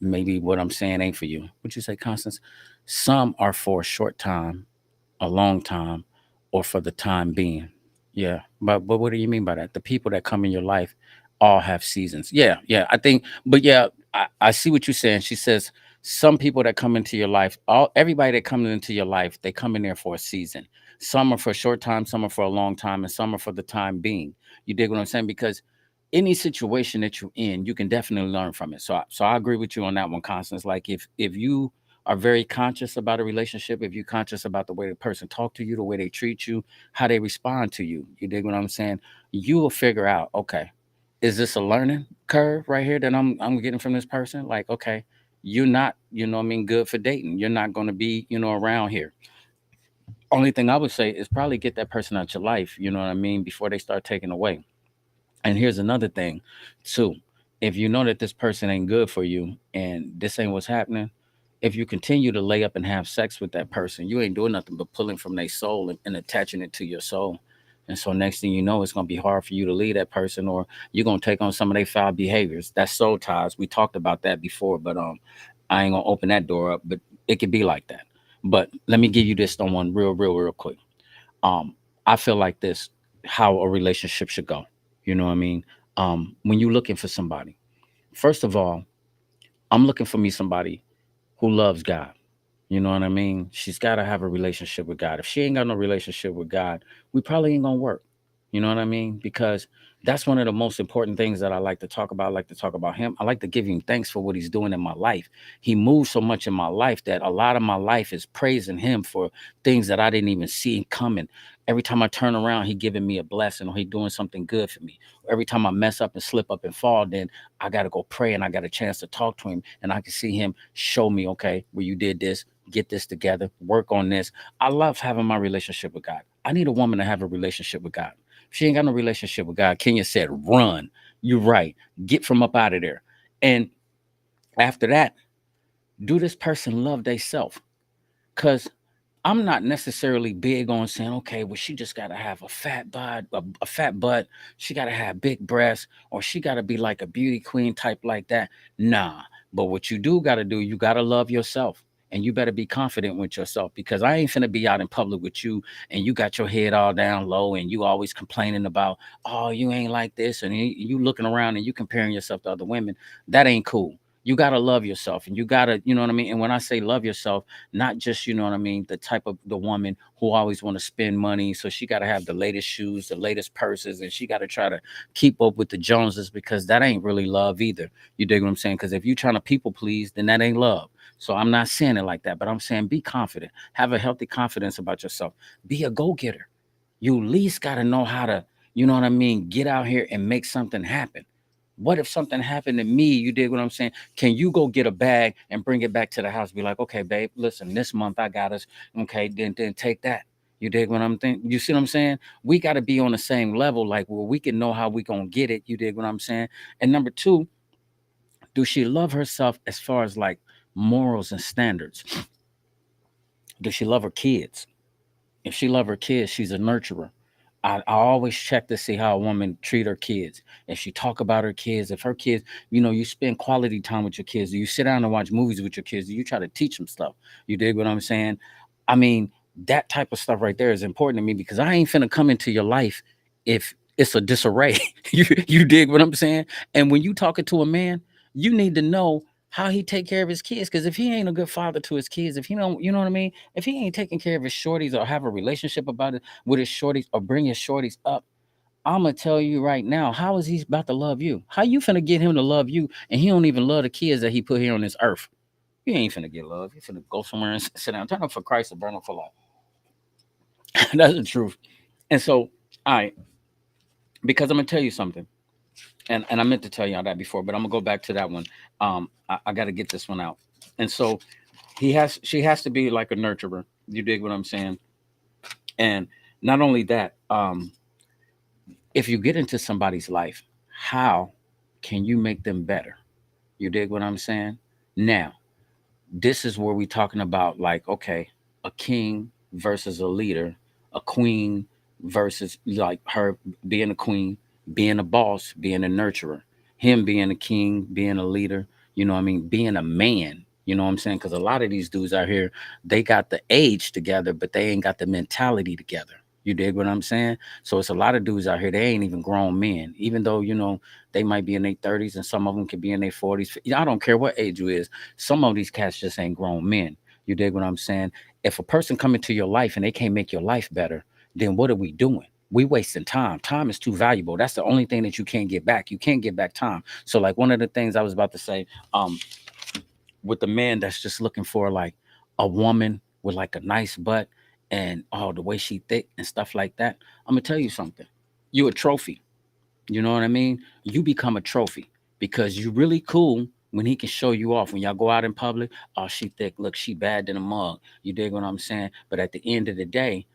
Maybe what I'm saying ain't for you. Would you say, Constance? Some are for a short time, a long time, or for the time being. Yeah, but what do you mean by that? The people that come in your life all have seasons. Yeah, yeah. I think, but yeah, I see what you're saying. She says some people that come into your life, everybody that comes into your life, they come in there for a season. Some are for a short time, some are for a long time, and some are for the time being. You dig what I'm saying? Because any situation that you're in, you can definitely learn from it. So I agree with you on that one, Constance. Like if you are very conscious about a relationship, if you're conscious about the way the person talk to you, the way they treat you, how they respond to you, you dig what I'm saying? You will figure out, okay, is this a learning curve right here that I'm getting from this person? Like, okay, you're not, what I mean, good for dating. You're not going to be, around here. Only thing I would say is probably get that person out your life, you know what I mean, before they start taking away. And here's another thing, too. If you know that this person ain't good for you and this ain't what's happening, if you continue to lay up and have sex with that person, you ain't doing nothing but pulling from their soul and attaching it to your soul. And so next thing you know, it's gonna be hard for you to leave that person, or you're gonna take on some of their foul behaviors. That's soul ties. We talked about that before, but I ain't gonna open that door up, but it could be like that. But let me give you this on one real quick. Um, I feel like this how a relationship should go. You know what I mean? When you're looking for somebody, first of all, I'm looking for me somebody who loves God. You know what I mean? She's got to have a relationship with God. If she ain't got no relationship with God, we probably ain't gonna work. You know what I mean? Because that's one of the most important things that I like to talk about. I like to talk about him. I like to give him thanks for what he's doing in my life. He moves so much in my life that a lot of my life is praising him for things that I didn't even see coming. Every time I turn around, he giving me a blessing or he doing something good for me. Every time I mess up and slip up and fall, then I gotta go pray and I got a chance to talk to him and I can see him show me, okay, well, you did this, get this together, work on this. I love having my relationship with God. I need a woman to have a relationship with God. If she ain't got no relationship with God, Kenya said, run. You're right. Get from up out of there. And after that, do this person love theyself? Because I'm not necessarily big on saying, okay, well, she just got to have a fat butt, a fat butt. She got to have big breasts, or she got to be like a beauty queen type like that. Nah. But what you do got to do, you got to love yourself. And you better be confident with yourself because I ain't finna be out in public with you and you got your head all down low and you always complaining about, oh, you ain't like this. And you looking around and you comparing yourself to other women. That ain't cool. You got to love yourself and you got to, you know what I mean? And when I say love yourself, not just, you know what I mean, the type of the woman who always want to spend money, so she got to have the latest shoes, the latest purses, and she got to try to keep up with the Joneses because that ain't really love either. You dig what I'm saying? Because if you're trying to people please, then that ain't love. So I'm not saying it like that, but I'm saying be confident, have a healthy confidence about yourself, be a go-getter. You at least got to know how to, you know what I mean, get out here and make something happen. What if something happened to me? You dig what I'm saying? Can you go get a bag and bring it back to the house? Be like, okay, babe, listen, this month I got us. Okay, then take that. You dig what I'm thinking? You see what I'm saying? We got to be on the same level, like where we can know how we gonna get it. You dig what I'm saying? And number two, do she love herself as far as like morals and standards? Does she love her kids? If she love her kids, she's a nurturer. I always check to see how a woman treat her kids. If she talk about her kids, if her kids, you know, you spend quality time with your kids. Do you sit down and watch movies with your kids? Do you try to teach them stuff? You dig what I'm saying? I mean, that type of stuff right there is important to me because I ain't finna come into your life if it's a disarray. You dig what I'm saying? And when you talking to a man, you need to know how he take care of his kids. Because if he ain't a good father to his kids, if he don't, you know what I mean? If he ain't taking care of his shorties or have a relationship about it with his shorties or bring his shorties up, I'm gonna tell you right now, how is he about to love you? How you finna get him to love you and he don't even love the kids that he put here on this earth? You ain't finna get love. You finna go somewhere and sit down. Turn up for Christ and burn up for life. That's the truth. And so, all right, because I'm gonna tell you something, and I meant to tell y'all that before, but I'm gonna go back to that one. I got to get this one out. And so she has to be like a nurturer. You dig what I'm saying? And not only that, if you get into somebody's life, how can you make them better? You dig what I'm saying? Now, this is where we talking about like, okay, a king versus a leader, a queen versus like her being a queen, being a boss, being a nurturer, him being a king, being a leader, you know what I mean, being a man. You know what I'm saying? Because a lot of these dudes out here, they got the age together, but they ain't got the mentality together. You dig what I'm saying? So it's a lot of dudes out here, they ain't even grown men, even though, you know, they might be in their 30s and some of them could be in their 40s. I don't care what age you is. Some of these cats just ain't grown men. You dig what I'm saying? If a person come into your life and they can't make your life better, then what are we doing? We wasting time. Time is too valuable. That's the only thing that you can't get back. You can't get back time. So like one of the things I was about to say, with the man that's just looking for like a woman with like a nice butt and oh the way she thick and stuff like that. I'm gonna tell you something. You a trophy. You know what I mean? You become a trophy because you really cool when he can show you off. When y'all go out in public, oh, she thick. Look, she bad than a mug. You dig what I'm saying? But at the end of the day,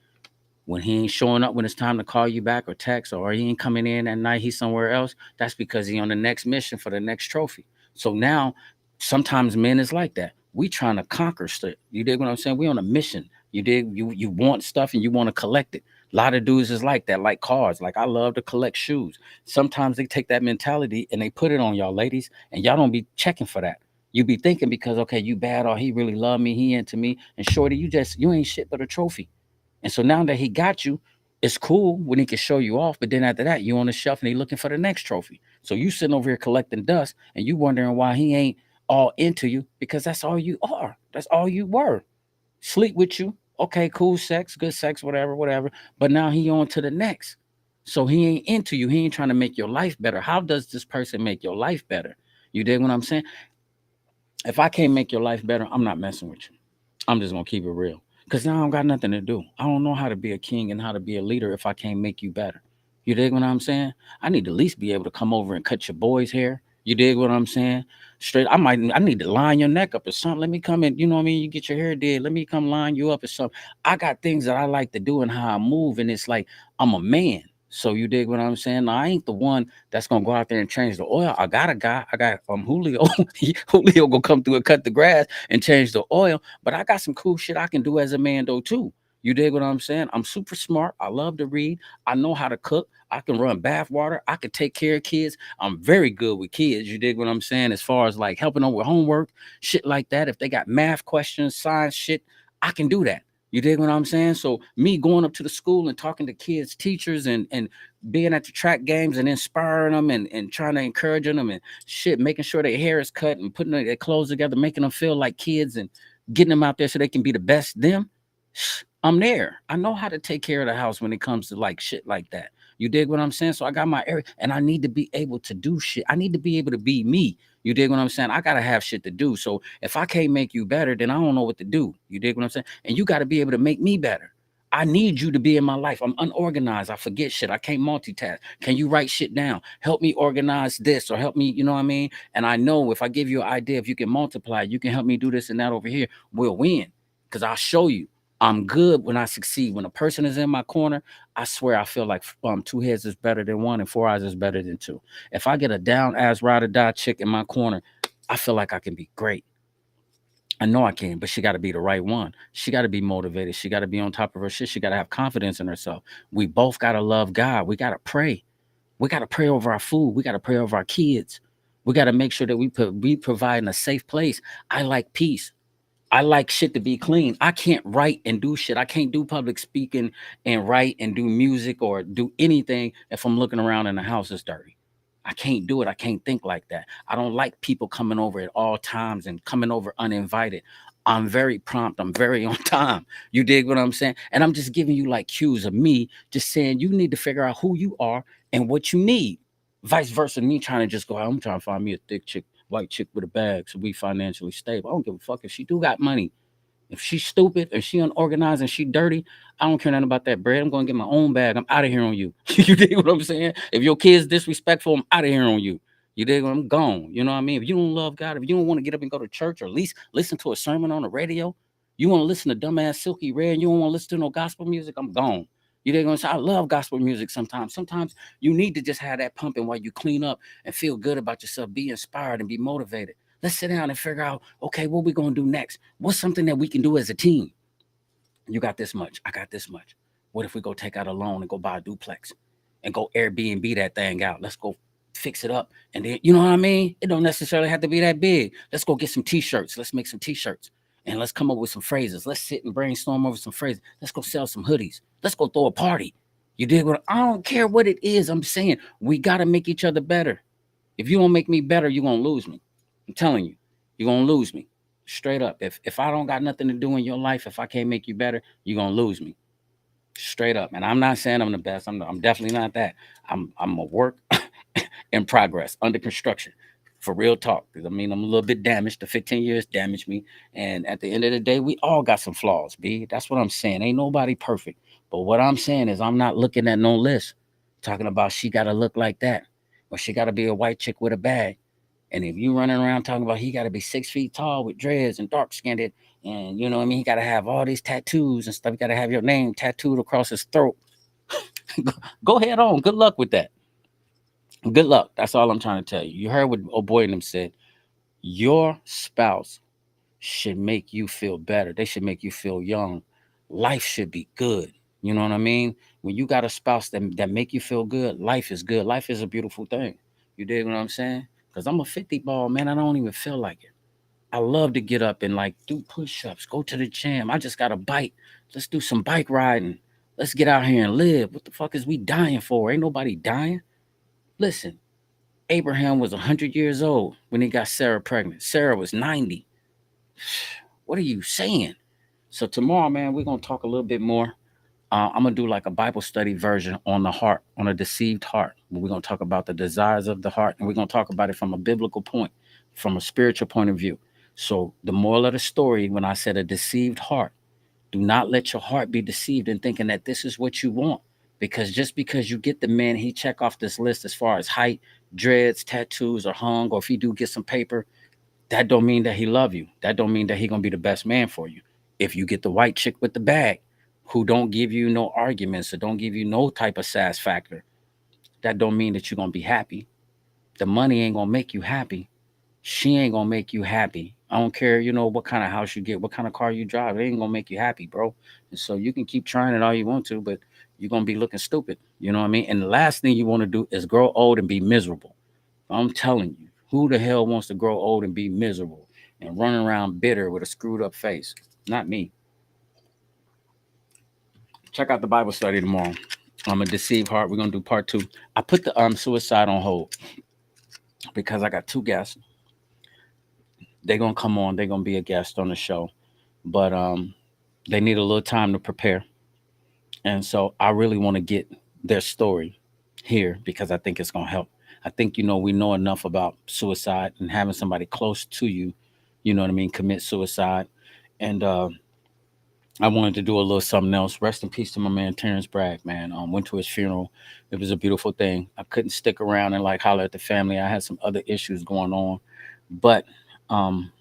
when he ain't showing up when it's time to call you back or text, or he ain't coming in at night, he's somewhere else. That's because he on the next mission for the next trophy. So now, sometimes men is like that. We trying to conquer stuff. You dig what I'm saying? We on a mission. You dig? You want stuff and you want to collect it. A lot of dudes is like that, like cars. Like I love to collect shoes. Sometimes they take that mentality and they put it on y'all ladies, and y'all don't be checking for that. You be thinking because okay, you bad or he really love me, he into me, and shorty, you ain't shit but a trophy. And so now that he got you, it's cool when he can show you off, but then after that, you on the shelf and he looking for the next trophy. So you sitting over here collecting dust and you wondering why he ain't all into you because that's all you are. That's all you were. Sleep with you. Okay, cool sex, good sex, whatever, whatever. But now he on to the next. So he ain't into you. He ain't trying to make your life better. How does this person make your life better? You dig what I'm saying? If I can't make your life better, I'm not messing with you. I'm just gonna keep it real. Cause now I don't got nothing to do. I don't know how to be a king and how to be a leader if I can't make you better. You dig what I'm saying? I need to at least be able to come over and cut your boy's hair. You dig what I'm saying? Straight, I need to line your neck up or something. Let me come in, you know what I mean? You get your hair did. Let me come line you up or something. I got things that I like to do and how I move, and it's like I'm a man. So you dig what I'm saying? Now, I ain't the one that's gonna go out there and change the oil. I got a guy. I got Julio. Julio gonna come through and cut the grass and change the oil. But I got some cool shit I can do as a man though too. You dig what I'm saying? I'm super smart. I love to read. I know how to cook. I can run bath water. I can take care of kids. I'm very good with kids. You dig what I'm saying? As far as like helping them with homework, shit like that. If they got math questions, science shit, I can do that. You dig what I'm saying? So me going up to the school and talking to kids, teachers, and being at the track games and inspiring them and trying to encourage them and shit, making sure their hair is cut and putting their clothes together, making them feel like kids and getting them out there so they can be the best them. I'm there. I know how to take care of the house when it comes to like shit like that. You dig what I'm saying? So I got my area and I need to be able to do shit. I need to be able to be me. You dig what I'm saying? I gotta have shit to do. So if I can't make you better, then I don't know what to do. You dig what I'm saying? And you gotta be able to make me better. I need you to be in my life. I'm unorganized. I forget shit. I can't multitask. Can you write shit down? Help me organize this or help me, you know what I mean? And I know if I give you an idea, if you can multiply, you can help me do this and that over here, we'll win. Because I'll show you. I'm good when I succeed. When a person is in my corner, I swear I feel like two heads is better than one and four eyes is better than two. If I get a down ass ride or die chick in my corner, I feel like I can be great. I know I can, but she got to be the right one. She got to be motivated. She got to be on top of her shit. She got to have confidence in herself. We both got to love God. We got to pray. We got to pray over our food. We got to pray over our kids. We got to make sure that we provide in a safe place. I like peace. I like shit to be clean. I can't write and do shit. I can't do public speaking and write and do music or do anything if I'm looking around and the house is dirty. I can't do it. I can't think like that. I don't like people coming over at all times and coming over uninvited. I'm very prompt. I'm very on time. You dig what I'm saying? And I'm just giving you like cues of me just saying you need to figure out who you are and what you need. Vice versa, me trying to just go out. I'm trying to find me a thick chick, white chick with a bag so we financially stable. I don't give a fuck if she do got money. If she's stupid, if she unorganized and she dirty, I don't care nothing about that bread. I'm gonna get my own bag. I'm out of here on you. You dig what I'm saying? If your kid's disrespectful, I'm out of here on you. You dig? I'm gone. You know what I mean? If you don't love God, if you don't want to get up and go to church or at least listen to a sermon on the radio, you want to listen to dumbass Silky Red, and you don't want to listen to no gospel music, I'm gone. You dig what I'm saying? I love gospel music sometimes. Sometimes you need to just have that pumping while you clean up and feel good about yourself, be inspired and be motivated. Let's sit down and figure out, okay, what we gonna do next? What's something that we can do as a team? You got this much. I got this much. What if we go take out a loan and go buy a duplex and go Airbnb that thing out? Let's go fix it up. And then, you know what I mean? It don't necessarily have to be that big. Let's go get some t-shirts. Let's make some t-shirts and let's come up with some phrases. Let's sit and brainstorm over some phrases. Let's go sell some hoodies. Let's go throw a party. You dig what I don't care what it is. I'm saying we got to make each other better. If you don't make me better, you're going to lose me. I'm telling you, you're going to lose me. Straight up. If I don't got nothing to do in your life, if I can't make you better, you're going to lose me. Straight up. And I'm not saying I'm the best. I'm definitely not that. I'm a work in progress, under construction. For real talk. Because I mean, I'm a little bit damaged. The 15 years damaged me. And at the end of the day, we all got some flaws, B. That's what I'm saying. Ain't nobody perfect. But what I'm saying is I'm not looking at no list talking about she got to look like that or she got to be a white chick with a bag. And if you running around talking about he got to be 6 feet tall with dreads and dark skinned, and you know what I mean, he got to have all these tattoos and stuff. You got to have your name tattooed across his throat. Go ahead on. Good luck with that. Good luck. That's all I'm trying to tell you. You heard what old boy and them said. Your spouse should make you feel better. They should make you feel young. Life should be good. You know what I mean? When you got a spouse that make you feel good, life is good. Life is a beautiful thing. You dig what I'm saying? Because I'm a 50 ball, man. I don't even feel like it. I love to get up and like do push-ups, go to the gym. I just got a bike. Let's do some bike riding. Let's get out here and live. What the fuck is we dying for? Ain't nobody dying. Listen, Abraham was 100 years old when he got Sarah pregnant. Sarah was 90. What are you saying? So tomorrow, man, we're gonna talk a little bit more. I'm gonna do like a Bible study version on the heart, on a deceived heart. We're gonna talk about the desires of the heart, and we're gonna talk about it from a biblical point, from a spiritual point of view. So the moral of the story, when I said a deceived heart, do not let your heart be deceived in thinking that this is what you want. Because just because you get the man, he check off this list as far as height, dreads, tattoos, or hung, or if he do get some paper, that don't mean that he love you. That don't mean that he gonna be the best man for you. If you get the white chick with the bag, who don't give you no arguments or don't give you no type of sass factor, that don't mean that you're gonna be happy. The money ain't gonna make you happy. She ain't gonna make you happy. I don't care, what kind of house you get, what kind of car you drive. It ain't gonna make you happy, bro. And so you can keep trying it all you want to, but you're gonna be looking stupid. You know what I mean? And the last thing you want to do is grow old and be miserable. I'm telling you, who the hell wants to grow old and be miserable and run around bitter with a screwed up face? Not me. Check out the Bible study tomorrow. I'm a deceived heart. We're gonna do part two. I put the suicide on hold because I got two guests. They're gonna come on. They're gonna be a guest on the show, but they need a little time to prepare, and so I really want to get their story here because I think it's gonna help. I think we know enough about suicide and having somebody close to you, you know what I mean, commit suicide, and I wanted to do a little something else. Rest in peace to my man Terrence Bragg, man. Went to his funeral. It was a beautiful thing. I couldn't stick around and like holler at the family. I had some other issues going on, but um,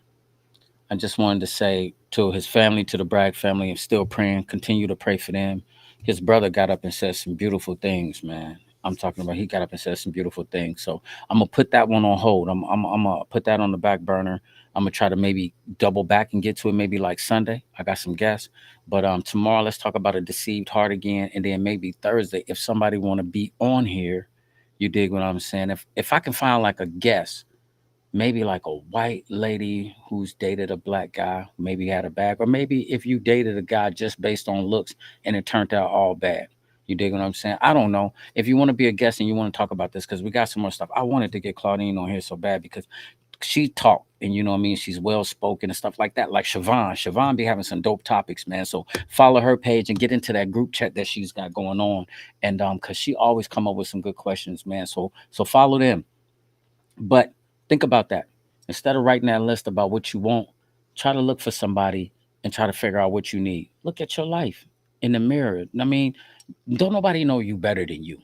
I just wanted to say to his family, to the Bragg family, I'm still praying. Continue to pray for them. His brother got up and said some beautiful things, man. I'm talking about he got up and said some beautiful things. So I'm gonna put that one on hold. I'm gonna put that on the back burner. I'm gonna try to maybe double back and get to it maybe like Sunday. I got some guests, but tomorrow let's talk about a deceived heart again, and then maybe Thursday if somebody want to be on here. You dig what I'm saying? If I can find like a guest, maybe like a white lady who's dated a black guy, maybe had a bag, or maybe if you dated a guy just based on looks and it turned out all bad. You dig what I'm saying? I don't know. If you want to be a guest and you want to talk about this, because we got some more stuff. I wanted to get Claudine on here so bad because she talked and you know what I mean, she's well spoken and stuff like that. Like Siobhan. Siobhan be having some dope topics, man. So follow her page and get into that group chat that she's got going on. And cause she always come up with some good questions, man. So follow them. But think about that. Instead of writing that list about what you want, try to look for somebody and try to figure out what you need. Look at your life in the mirror. I mean, don't nobody know you better than you.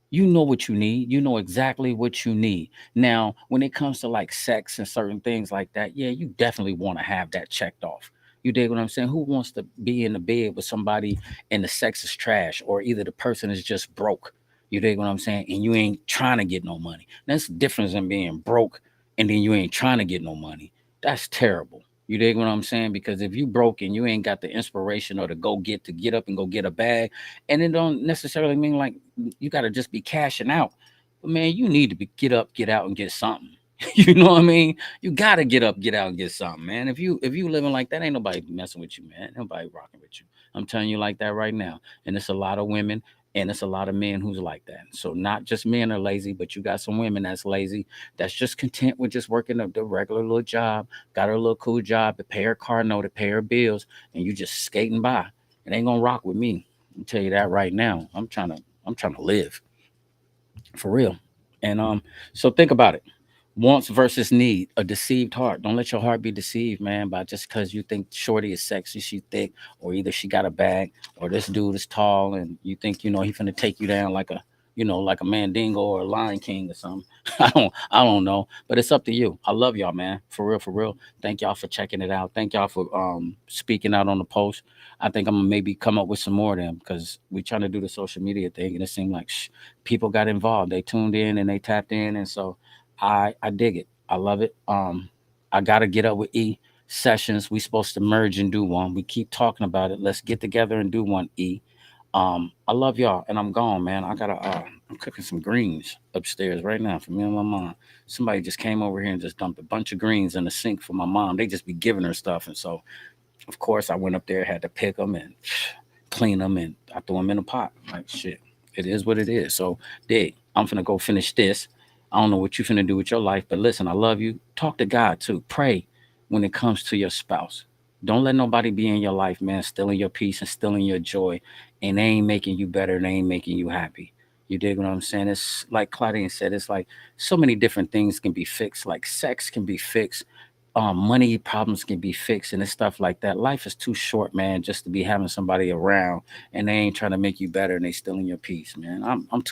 You know what you need. You know exactly what you need. Now, when it comes to like sex and certain things like that, yeah, you definitely want to have that checked off. You dig what I'm saying? Who wants to be in the bed with somebody and the sex is trash, or either the person is just broke? You dig what I'm saying? And you ain't trying to get no money. That's the difference in being broke and then you ain't trying to get no money. That's terrible. You dig what I'm saying? Because if you broke and you ain't got the inspiration or the go get to get up and go get a bag, and it don't necessarily mean like you got to just be cashing out. But man, you need to get up, get out, and get something. You know what I mean? You got to get up, get out, and get something, man. If you living like that, ain't nobody messing with you, man. Nobody rocking with you. I'm telling you like that right now. And it's a lot of women and it's a lot of men who's like that. So not just men are lazy, but you got some women that's lazy, that's just content with just working the regular little job, got her little cool job to pay her car note, to pay her bills, and you just skating by. It ain't gonna rock with me. I'll tell you that right now. I'm trying to live for real. And so think about it. Wants versus need, a deceived heart. Don't let your heart be deceived, man, by just because you think Shorty is sexy, she thick, or either she got a bag, or this dude is tall, and you think he finna take you down like a Mandingo or a Lion King or something. I don't know, but it's up to you. I love y'all, man, for real, for real. Thank y'all for checking it out. Thank y'all for speaking out on the post. I think I'm gonna maybe come up with some more of them because we trying to do the social media thing, and it seemed like people got involved. They tuned in and they tapped in, and so I dig it. I love it. I gotta get up with E sessions. We supposed to merge and do one. We keep talking about it. Let's get together and do one, E. I love y'all, and I'm gone, man. I gotta. I'm cooking some greens upstairs right now for me and my mom. Somebody just came over here and just dumped a bunch of greens in the sink for my mom. They just be giving her stuff, and so of course I went up there, had to pick them and clean them, and I threw them in a pot. Like shit, it is what it is. So, dig. I'm finna go finish this. I don't know what you finna do with your life, but listen, I love you. Talk to God too. Pray when it comes to your spouse. Don't let nobody be in your life, man, stealing your peace and stealing your joy, and they ain't making you better. They ain't making you happy. You dig what I'm saying? It's like Claudine said. It's like so many different things can be fixed. Like sex can be fixed, money problems can be fixed and it's stuff like that. Life is too short, man, just to be having somebody around and they ain't trying to make you better and they stealing your peace, man. I'm too